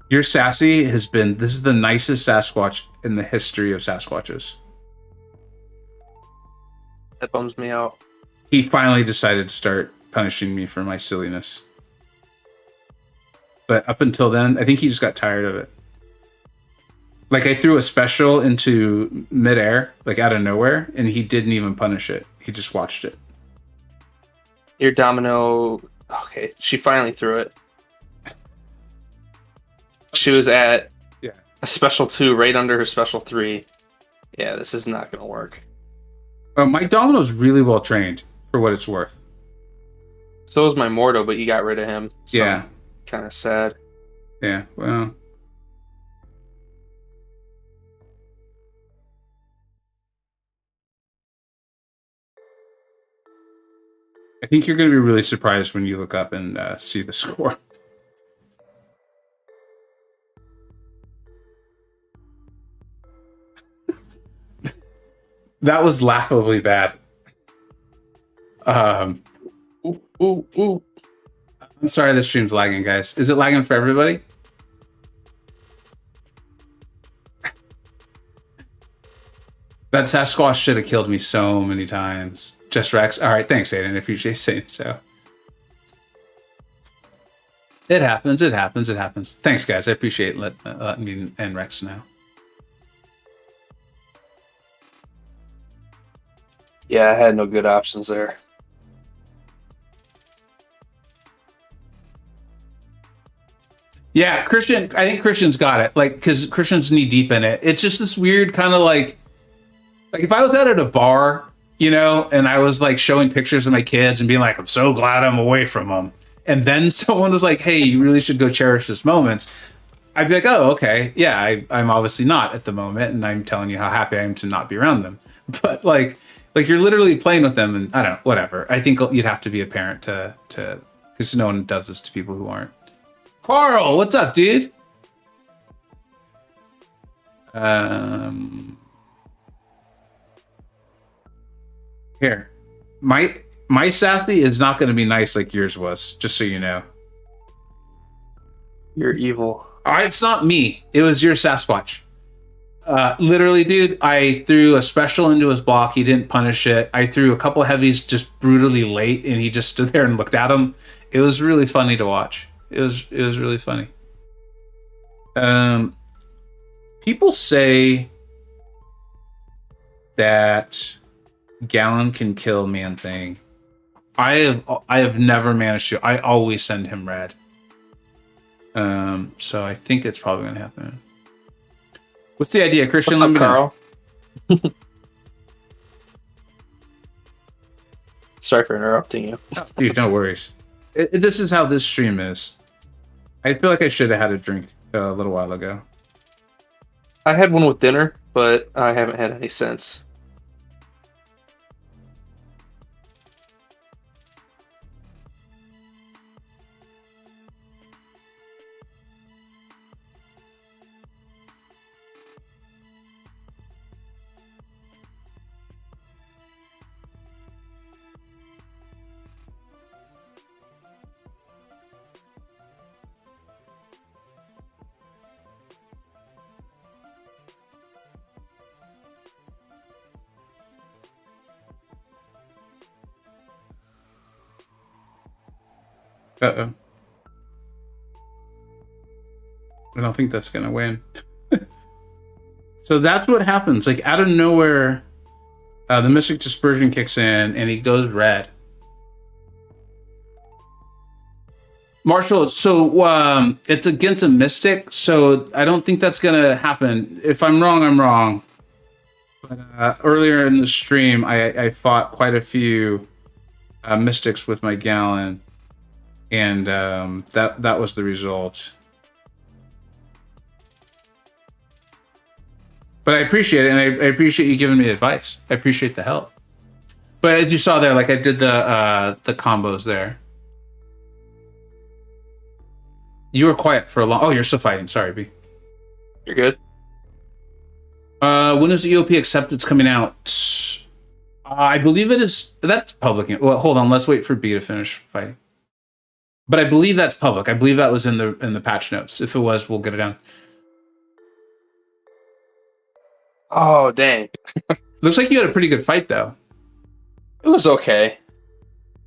Your Sassy has been... This is the nicest Sasquatch in the history of Sasquatches. That bums me out. He finally decided to start punishing me for my silliness. But up until then, I think he just got tired of it. Like, I threw a special into midair, like out of nowhere, and he didn't even punish it. He just watched it. Your Domino... Okay, she finally threw it. She was at a special 2 right under her special 3. Yeah, this is not going to work. My Domino's really well trained for what it's worth. So is my Mordo, but you got rid of him. So yeah. Kind of sad. Yeah, well... I think you're going to be really surprised when you look up and see the score. That was laughably bad. I'm sorry the stream's lagging, guys. Is it lagging for everybody? That Sasquatch should have killed me so many times. Just Rex. All right, thanks, Aiden. I appreciate saying so. It happens. It happens. It happens. Thanks, guys. I appreciate letting me and Rex know. Yeah, I had no good options there. Yeah, Christian. I think Christian's got it. Like, because Christian's knee deep in it. It's just this weird kind of like if I was out at a bar, you know, and I was like showing pictures of my kids and being like, I'm so glad I'm away from them. And then someone was like, hey, you really should go cherish this moment. I'd be like, oh, okay. Yeah, I'm obviously not at the moment. And I'm telling you how happy I am to not be around them. But like you're literally playing with them and I don't know, whatever. I think you'd have to be a parent to, because no one does this to people who aren't. Carl, what's up, dude? Here, my Sassy is not going to be nice like yours was, just so you know. You're evil. It's not me. It was your Sasquatch. Literally, dude, I threw a special into his block. He didn't punish it. I threw a couple heavies just brutally late, and he just stood there and looked at him. It was really funny to watch. It was really funny. People say that Gallon can kill Man Thing. I have never managed to. I always send him red. So I think it's probably gonna happen. What's the idea, Christian? What's up, Carl? Sorry for interrupting you. Dude, no worries. This is how this stream is. I feel like I should have had a drink a little while ago. I had one with dinner, but I haven't had any since. Uh-oh. I don't think that's gonna win. So that's what happens. Like, out of nowhere, the Mystic Dispersion kicks in, and he goes red. Marshall, so it's against a Mystic, so I don't think that's gonna happen. If I'm wrong, I'm wrong. But earlier in the stream, I fought quite a few Mystics with my Gallon. And that was the result. But I appreciate it, and I appreciate you giving me advice. I appreciate the help. But as you saw there, like I did the combos there. You were quiet for a long. Oh, you're still fighting. Sorry, B. You're good. When is the EOP Acceptance coming out? I believe it is. That's public. Well, hold on. Let's wait for B to finish fighting. But I believe that's public. I believe that was in the patch notes. If it was, we'll get it down. Oh, dang. Looks like you had a pretty good fight, though. It was okay.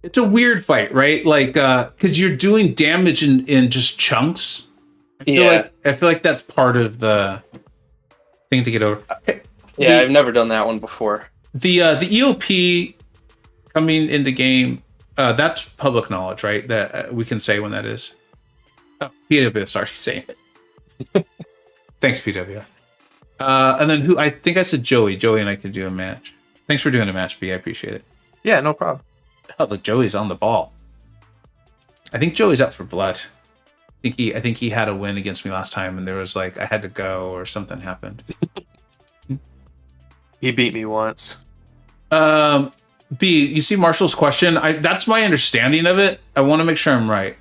It's a weird fight, right? Like, because you're doing damage in just chunks. I feel like that's part of the thing to get over. Yeah, I've never done that one before. The EOP coming into game. That's public knowledge, right? That we can say when that is. Oh, PW's already saying it. Thanks, PW. And then I think I said Joey. Joey and I could do a match. Thanks for doing a match, B. I appreciate it. Yeah, no problem. Oh, look, Joey's on the ball. I think Joey's up for blood. I think he had a win against me last time, and there was like I had to go or something happened. He beat me once. B, you see Marshall's question? That's my understanding of it. I want to make sure I'm right.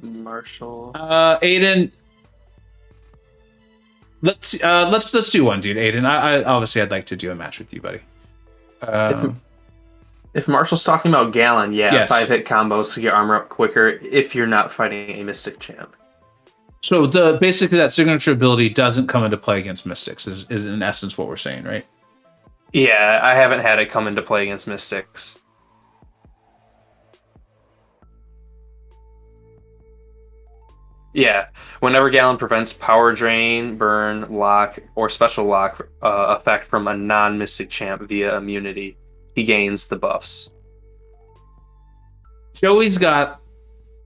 Marshall. Aiden. Let's do one, dude. Aiden, I obviously I'd like to do a match with you, buddy. If Marshall's talking about Gallon, yes. 5-hit combos to get armor up quicker if you're not fighting a Mystic champ. So basically that signature ability doesn't come into play against Mystics is in essence what we're saying, right? Yeah, I haven't had it come into play against Mystics. Yeah, whenever Gallon prevents power drain, burn, lock, or special lock effect from a non-Mystic champ via immunity, he gains the buffs. Joey's got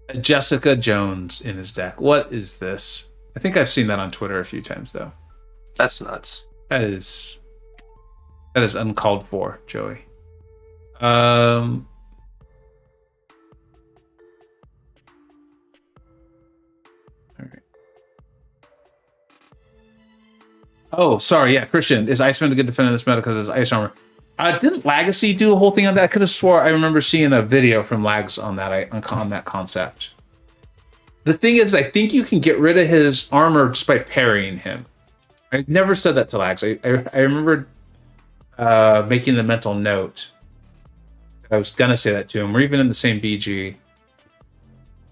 a Jessica Jones in his deck. What is this? I think I've seen that on Twitter a few times, though. That's nuts. That is uncalled for, Joey. All right. Oh, sorry. Yeah, Christian. Is Iceman a good defender of this meta because of his ice armor? Didn't Lagacy do a whole thing on that? I could have swore I remember seeing a video from Lags on that on that concept. The thing is, I think you can get rid of his armor just by parrying him. I never said that to Lags. I remember making the mental note. I was gonna say that to him. We're even in the same BG.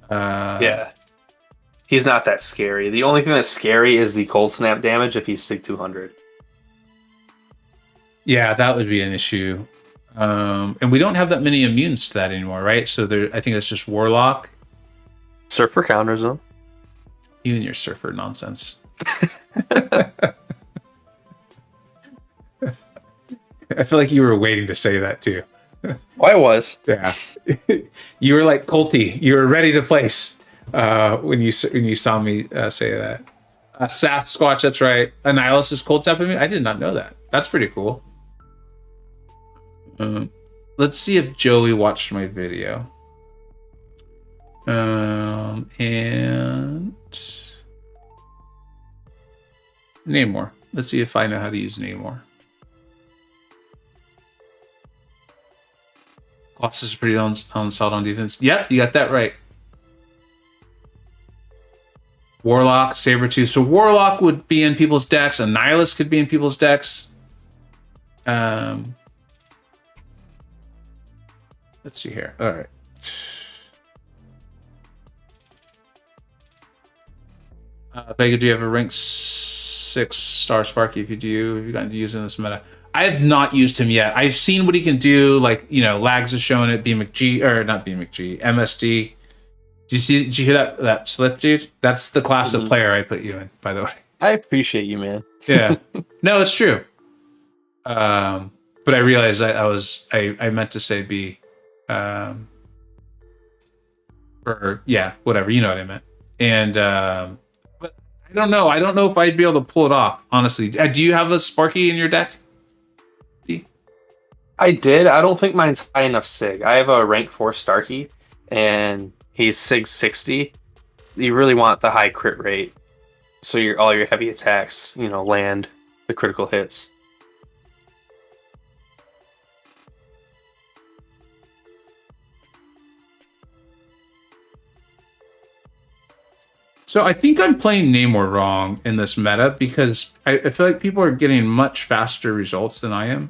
Yeah. He's not that scary. The only thing that's scary is the cold snap damage if he's Sig 200. Yeah, that would be an issue. And we don't have that many immunes to that anymore, right? So I think that's just Warlock. Surfer counters them. You and your Surfer nonsense. I feel like you were waiting to say that too. I was. Yeah. You were like Colty. You were ready to place when you saw me say that. Sasquatch, that's right. Annihilus is cold tapping me? I did not know that. That's pretty cool. Let's see if Joey watched my video. And Namor. Let's see if I know how to use Namor. Colossus is pretty solid on defense. Yep, you got that right. Warlock, Sabretooth. So Warlock would be in people's decks. Annihilus could be in people's decks. Let's see here. All right. Vega, do you have a rank 6-star Sparky? If you do, have you gotten to use in this meta? I have not used him yet. I've seen what he can do. Like, you know, Lags is showing it. BMcG, or not BMcG, MSD. Did you hear that slip, dude? That's the class of player I put you in, by the way. I appreciate you, man. Yeah. No, it's true. But I realized I meant to say B. Or yeah, whatever. You know what I meant. And but I don't know. I don't know if I'd be able to pull it off, honestly. Do you have a Sparky in your deck? I did. I don't think mine's high enough Sig. I have a rank 4 Starkey, and he's Sig 60. You really want the high crit rate, so all your heavy attacks, you know, land the critical hits. So I think I'm playing Namor wrong in this meta because I feel like people are getting much faster results than I am.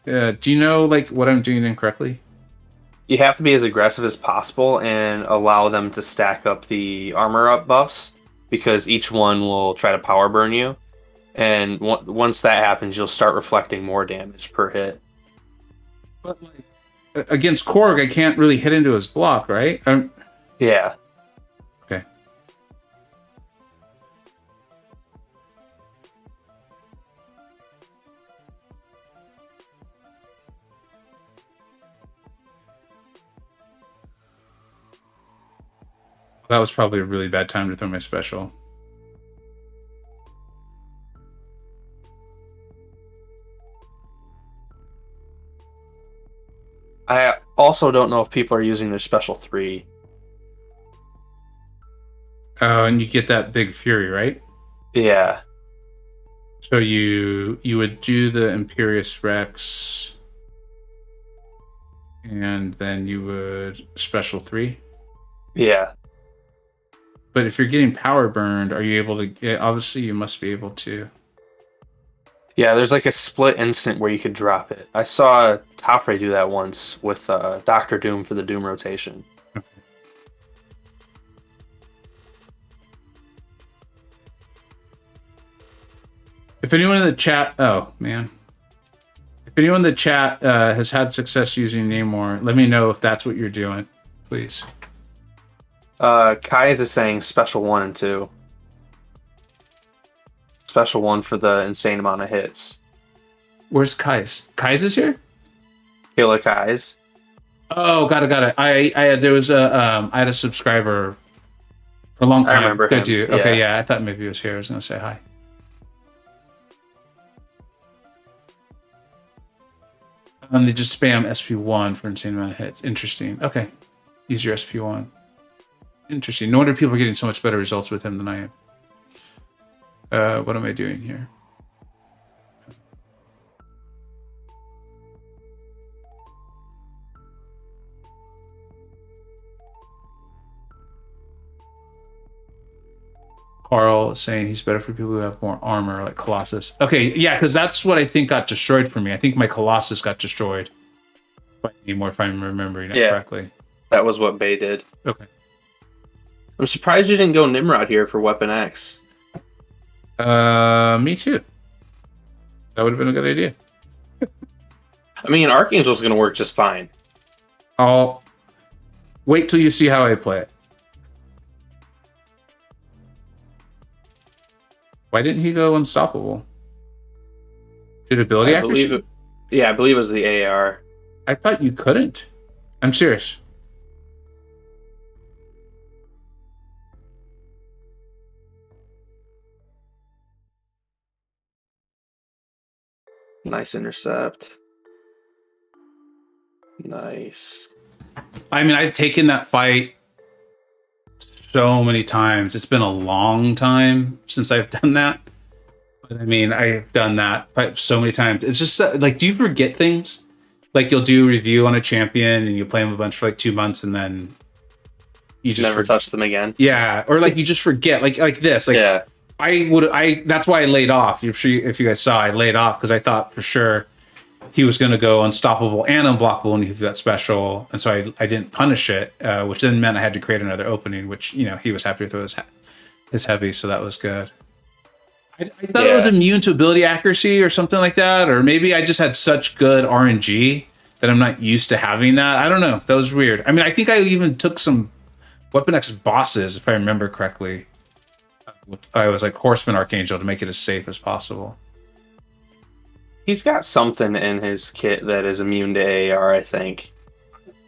Do you know like what I'm doing incorrectly? You have to be as aggressive as possible and allow them to stack up the armor up buffs, because each one will try to power burn you. And once that happens, you'll start reflecting more damage per hit. But like against Korg, I can't really hit into his block, right? Yeah. Okay. That was probably a really bad time to throw my special. I also don't know if people are using their special 3. Oh, and you get that big fury, right? Yeah. So you would do the Imperious Rex, and then you would special 3. Yeah. But if you're getting power burned, are you able to? Obviously, you must be able to. Yeah, there's like a split instant where you could drop it. I saw Top Ray do that once with Doctor Doom for the Doom rotation. Okay. If anyone in the chat, oh man, if anyone in the chat has had success using Namor, let me know if that's what you're doing, please. Kai's is saying special 1 and 2. Special 1 for the insane amount of hits. Where's Kai's? Kai's is here? Killer Kai's. Oh, got it. I had a subscriber for a long time. I remember him. You? Okay, yeah, I thought maybe he was here. I was gonna say hi. They just spam SP1 for insane amount of hits. Interesting. Okay, use your SP1. Interesting. No wonder people are getting so much better results with him than I am. What am I doing here? Carl is saying he's better for people who have more armor, like Colossus. Okay, yeah, because that's what I think got destroyed for me. I think my Colossus got destroyed by Namor, if I'm remembering it correctly. That was what Bayeee did. Okay. I'm surprised you didn't go Nimrod here for Weapon X. Me too. That would have been a good idea. I mean, Archangel's going to work just fine. I'll wait till you see how I play it. Why didn't he go unstoppable? Did ability accuracy? I believe it was the AR. I thought you couldn't. I'm serious. Nice intercept. Nice. I mean, I've taken that fight so many times. It's been a long time since I've done that. But I mean, I've done that fight so many times. It's just like, do you forget things? Like you'll do a review on a champion and you play them a bunch for like 2 months and then you just never touch them again. Yeah, or like you just forget, like this. Like yeah. That's why I laid off. If you guys saw, I laid off because I thought for sure he was going to go unstoppable and unblockable when he threw that special, and so I didn't punish it, which then meant I had to create another opening, which he was happy to throw his heavy, so that was good. I thought it was immune to ability accuracy or something like that, or maybe I just had such good RNG that I'm not used to having that. I don't know. That was weird. I mean, I think I even took some Weapon X bosses, if I remember correctly. I was like Horseman Archangel to make it as safe as possible. He's got something in his kit that is immune to AR, I think.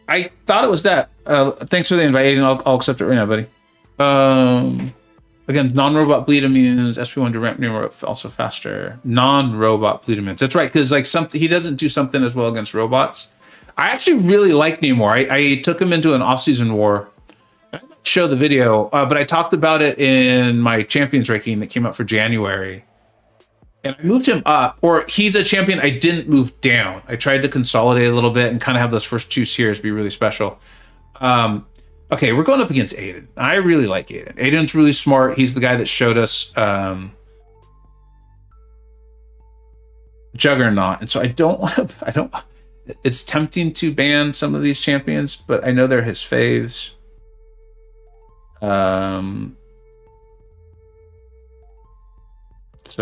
I thought it was that. Thanks for the invite. I'll accept it right now, buddy. Again, non-robot bleed immunes, SP1 to ramp Nemo also faster. Non-robot bleed immunes. That's right, because like he doesn't do something as well against robots. I actually really like Nemo. I took him into an off-season war. Show the video, but I talked about it in my champions ranking that came out for January, and I moved him up, or he's a champion I didn't move down. I tried to consolidate a little bit and kind of have those first 2 tiers be really special. Okay, we're going up against Aiden. I really like Aiden. Aiden's really smart. He's the guy that showed us Juggernaut, and so I don't. It's tempting to ban some of these champions, but I know they're his faves. So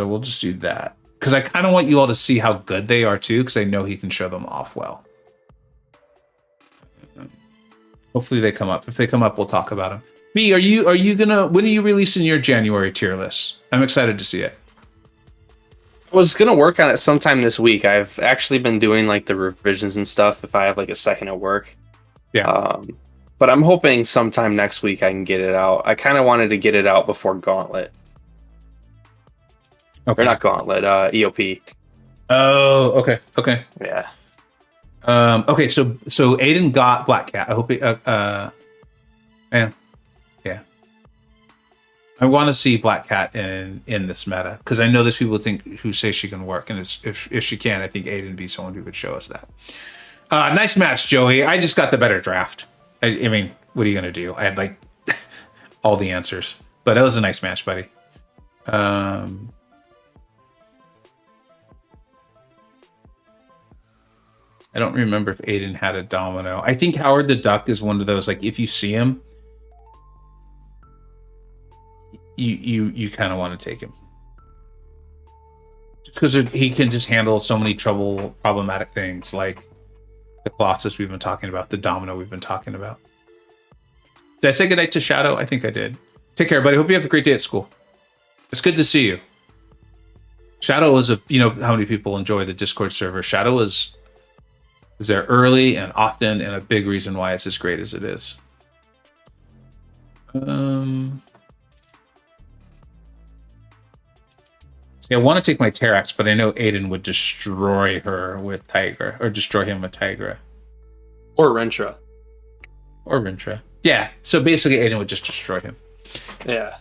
we'll just do that because I kind of want you all to see how good they are too, because I know he can show them off well. Hopefully they come up. If they come up, we'll talk about them. B, are you gonna, when are you releasing your January tier list? I'm excited to see it. I was gonna work on it sometime this week. I've actually been doing like the revisions and stuff if I have like a second at work. Yeah. But I'm hoping sometime next week I can get it out. I kind of wanted to get it out before Gauntlet. Okay. Or not Gauntlet, EOP. Oh, okay. Okay. Yeah. Okay, so Aiden got Black Cat. I hope he, yeah. I want to see Black Cat in this meta, because I know there's people who say she can work, and if she can, I think Aiden would be someone who could show us that. Nice match, Joey. I just got the better draft. I mean, what are you gonna do? I had like all the answers, but that was a nice match, buddy. I don't remember if Aiden had a domino. I think Howard the Duck is one of those, like, if you see him, you kind of want to take him. Just because he can just handle so many problematic things, like the Colossus we've been talking about, the domino we've been talking about. Did I say goodnight to Shadow? I think I did. Take care, buddy. Hope you have a great day at school. It's good to see you. Shadow is you know how many people enjoy the Discord server. Shadow is there early and often, and a big reason why it's as great as it is. Yeah, I want to take my Terax, but I know Aiden would destroy her with Tigra, or destroy him with Tigra. Or Rentra. Yeah, so basically Aiden would just destroy him. Yeah.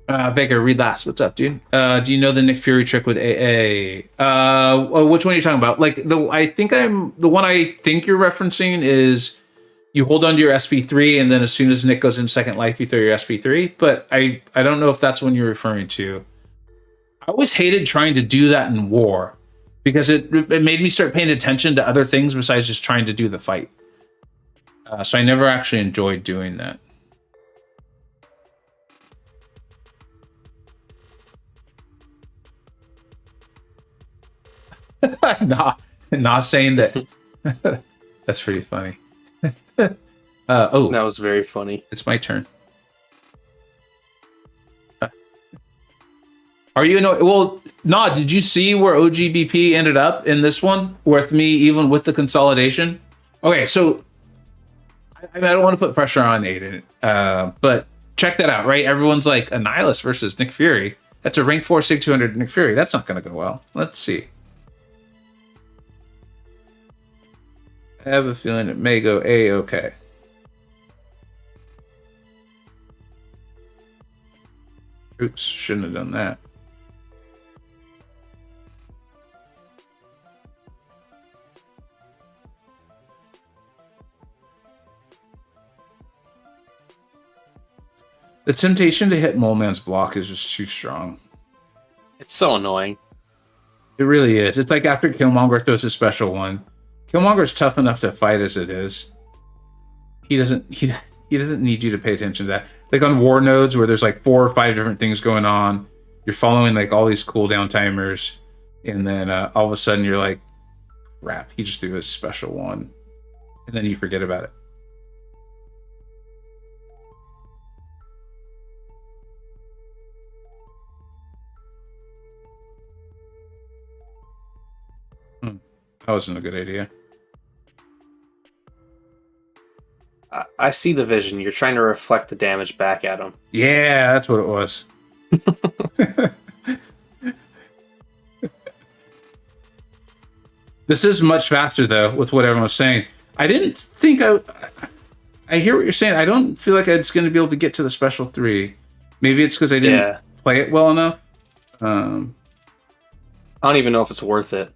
Vega, read last. What's up, dude? Do you know the Nick Fury trick with AA? Which one are you talking about? Like the one I think you're referencing is you hold on to your SP3, and then as soon as Nick goes in second life, you throw your SP3. But I don't know if that's what you're referring to. I always hated trying to do that in war, because it made me start paying attention to other things besides just trying to do the fight. So I never actually enjoyed doing that. not saying that. That's pretty funny. That was very funny. It's my turn. Are you well, Nah, did you see where OGBP ended up in this one with me, even with the consolidation? Okay, so I don't want to put pressure on Aiden, but check that out, right? Everyone's like, Annihilus versus Nick Fury. That's a rank 4 Sig 200 Nick Fury. That's not going to go well. Let's see. I have a feeling it may go A-okay. Oops, shouldn't have done that. The temptation to hit Mole Man's block is just too strong. It's so annoying. It really is. It's like after Killmonger throws his special one. Killmonger's tough enough to fight as it is. He doesn't need you to pay attention to that. Like on war nodes where there's like 4 or 5 different things going on. You're following like all these cooldown timers. And then all of a sudden you're like, crap, he just threw his special one. And then you forget about it. That wasn't a good idea. I see the vision. You're trying to reflect the damage back at him. Yeah, that's what it was. This is much faster, though, with what everyone was saying. I didn't think I hear what you're saying. I don't feel like I was going to be able to get to the special 3. Maybe it's because I didn't play it well enough. I don't even know if it's worth it.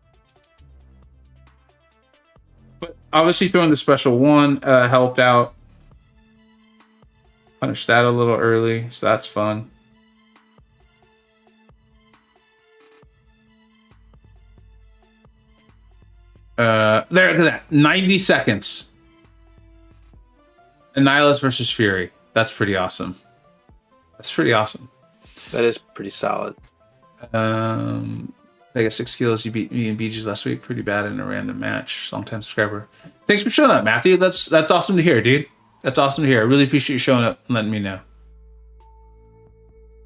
But obviously throwing the special 1 helped out. Punished that a little early, so that's fun. There, look at that. 90 seconds. Annihilus versus Fury. That's pretty awesome. That's pretty awesome. That is pretty solid. Vega 6 kills. You beat me in BGs last week. Pretty bad in a random match. Long-time subscriber. Thanks for showing up, Matthew. That's awesome to hear, dude. That's awesome to hear. I really appreciate you showing up and letting me know.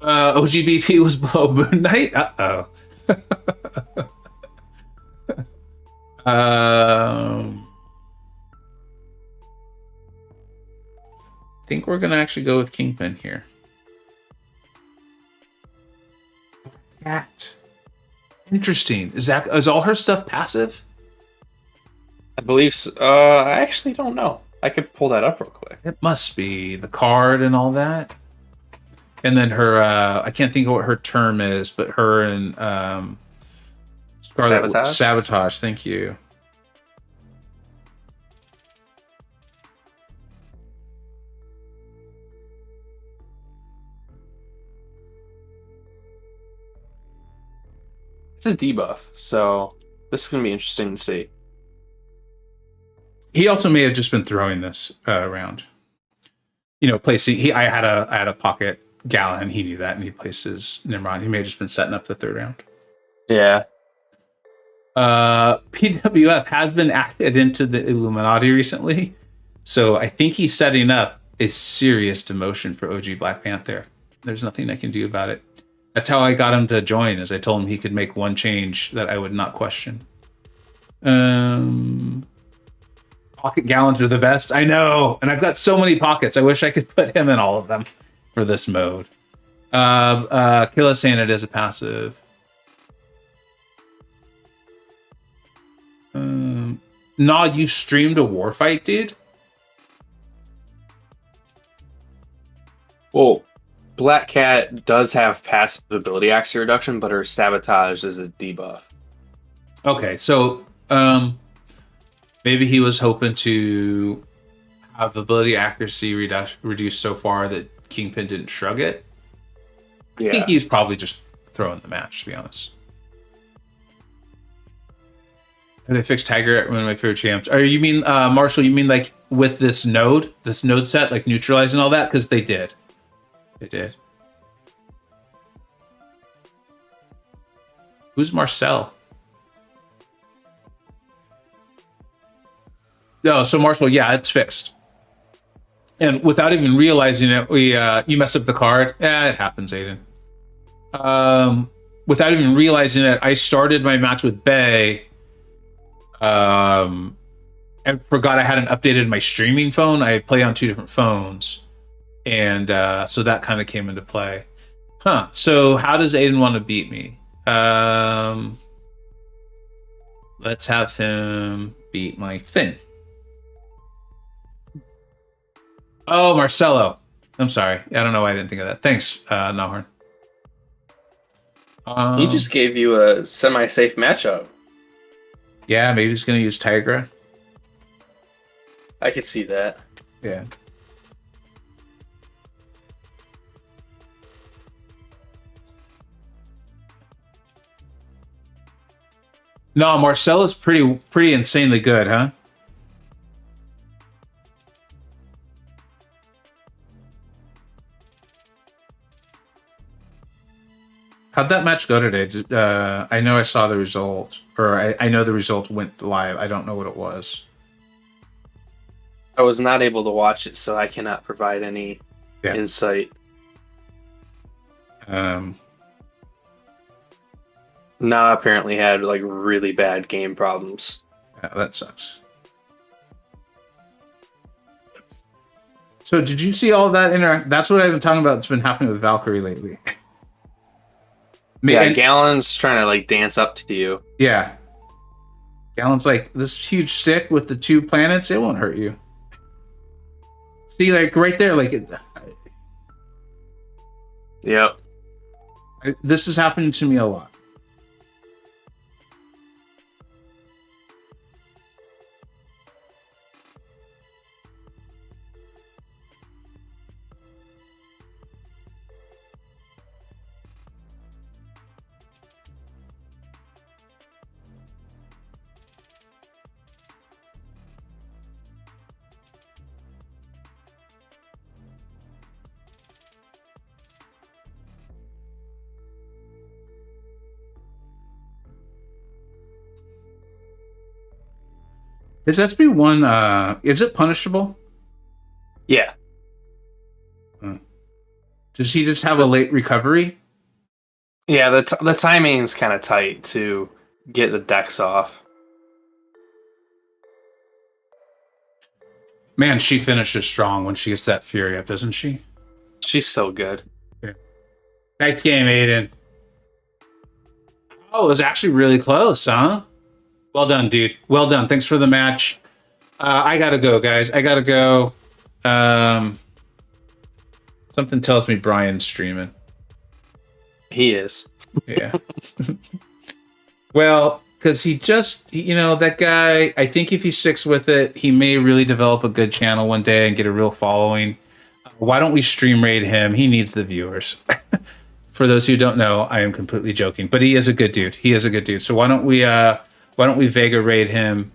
OGBP was below Moon Knight? Uh-oh. I think we're going to actually go with Kingpin here. Cat. Interesting. Is all her stuff passive? I believe so. I actually don't know. I could pull that up real quick. It must be the card and all that. And then her, I can't think of what her term is, but her and Scarlet Sabotage. Thank you. It's a debuff, so this is going to be interesting to see. He also may have just been throwing this around. You know, placing. I had a pocket Gallon. He knew that, and he placed his Nimrod. He may have just been setting up the 3rd round. Yeah. PWF has been added into the Illuminati recently, so I think he's setting up a serious demotion for OG Black Panther. There's nothing I can do about it. That's how I got him to join, as I told him he could make one change that I would not question. Pocket Gallons are the best. I know, and I've got so many pockets. I wish I could put him in all of them for this mode. Kill Us Saying It is a passive. Nah, you streamed a war fight, dude? Well, Black Cat does have passive ability accuracy reduction, but her Sabotage is a debuff. Okay, so maybe he was hoping to have ability accuracy reduced so far that Kingpin didn't shrug it. Yeah. I think he's probably just throwing the match, to be honest. And they fixed Tiger, one of my favorite champs. Or you mean, Marshall, you mean like with this node set, like neutralizing all that? Because they did. They did. Who's Marcel? No, so Marshall, yeah, it's fixed. And without even realizing it, you messed up the card. It happens, Aiden. Without even realizing it, I started my match with Bayeee. And forgot I hadn't updated my streaming phone. I play on 2 different phones. And so that kind of came into play. Huh. So how does Aiden want to beat me? Let's have him beat my Finn. Oh, Marcelo. I'm sorry. I don't know why I didn't think of that. Thanks, Nahorn. He just gave you a semi-safe matchup. Yeah, maybe he's going to use Tigra. I could see that. Yeah. No, Marcelo's pretty insanely good, huh? How'd that match go today? I know I saw the result, or I know the result went live. I don't know what it was. I was not able to watch it, so I cannot provide any insight. Na apparently had like really bad game problems. Yeah, that sucks. So did you see all that That's what I've been talking about. It's been happening with Valkyrie lately. Yeah, Gallon's trying to like dance up to you. Yeah. Gallon's like, this huge stick with the 2 planets, it won't hurt you. See, like right there, like Yep. This is happening to me a lot. Is SB1, is it punishable? Yeah. Does he just have a late recovery? Yeah, the timing's kind of tight to get the decks off. Man, she finishes strong when she gets that Fury up, doesn't she? She's so good. Yeah. Nice game, Aiden. Oh, it was actually really close, huh? Well done, dude. Well done. Thanks for the match. I gotta go, guys. I gotta go. Something tells me Brian's streaming. He is. Yeah. Well, because he just, that guy, I think if he sticks with it, he may really develop a good channel one day and get a real following. Why don't we stream raid him? He needs the viewers. For those who don't know, I am completely joking, but he is a good dude. He is a good dude. So why don't we Vega raid him?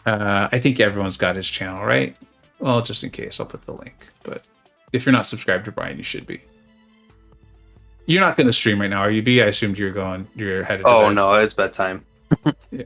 I think everyone's got his channel, right? Well, just in case, I'll put the link. But if you're not subscribed to Brian, you should be. You're not going to stream right now, are you, B? I assumed you're headed to bed. No, it's bedtime. Yeah.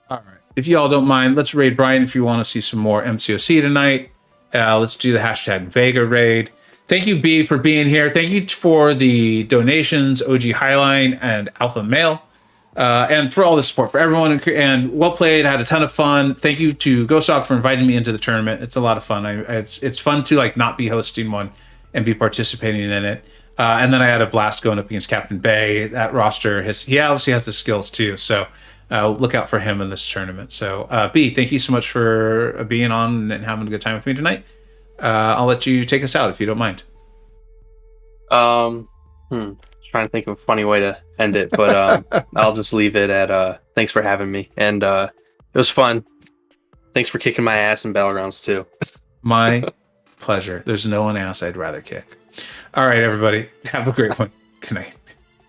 All right. If you all don't mind, let's raid Brian if you want to see some more MCoC tonight. Let's do the hashtag Vega raid. Thank you, B, for being here. Thank you for the donations, OG Highline and Alpha Male. And for all the support for everyone, and well played. Had a ton of fun. Thank you to Ghostdog for inviting me into the tournament. It's a lot of fun. It's fun to like not be hosting one and be participating in it. And then I had a blast going up against Captain Bayeee. That roster, he obviously has the skills too. So look out for him in this tournament. So B, thank you so much for being on and having a good time with me tonight. I'll let you take us out if you don't mind. Trying to think of a funny way to end it, but I'll just leave it at thanks for having me, and it was fun. Thanks for kicking my ass in Battlegrounds too. My pleasure. There's no one else I'd rather kick. All right, everybody, have a great one. Good night.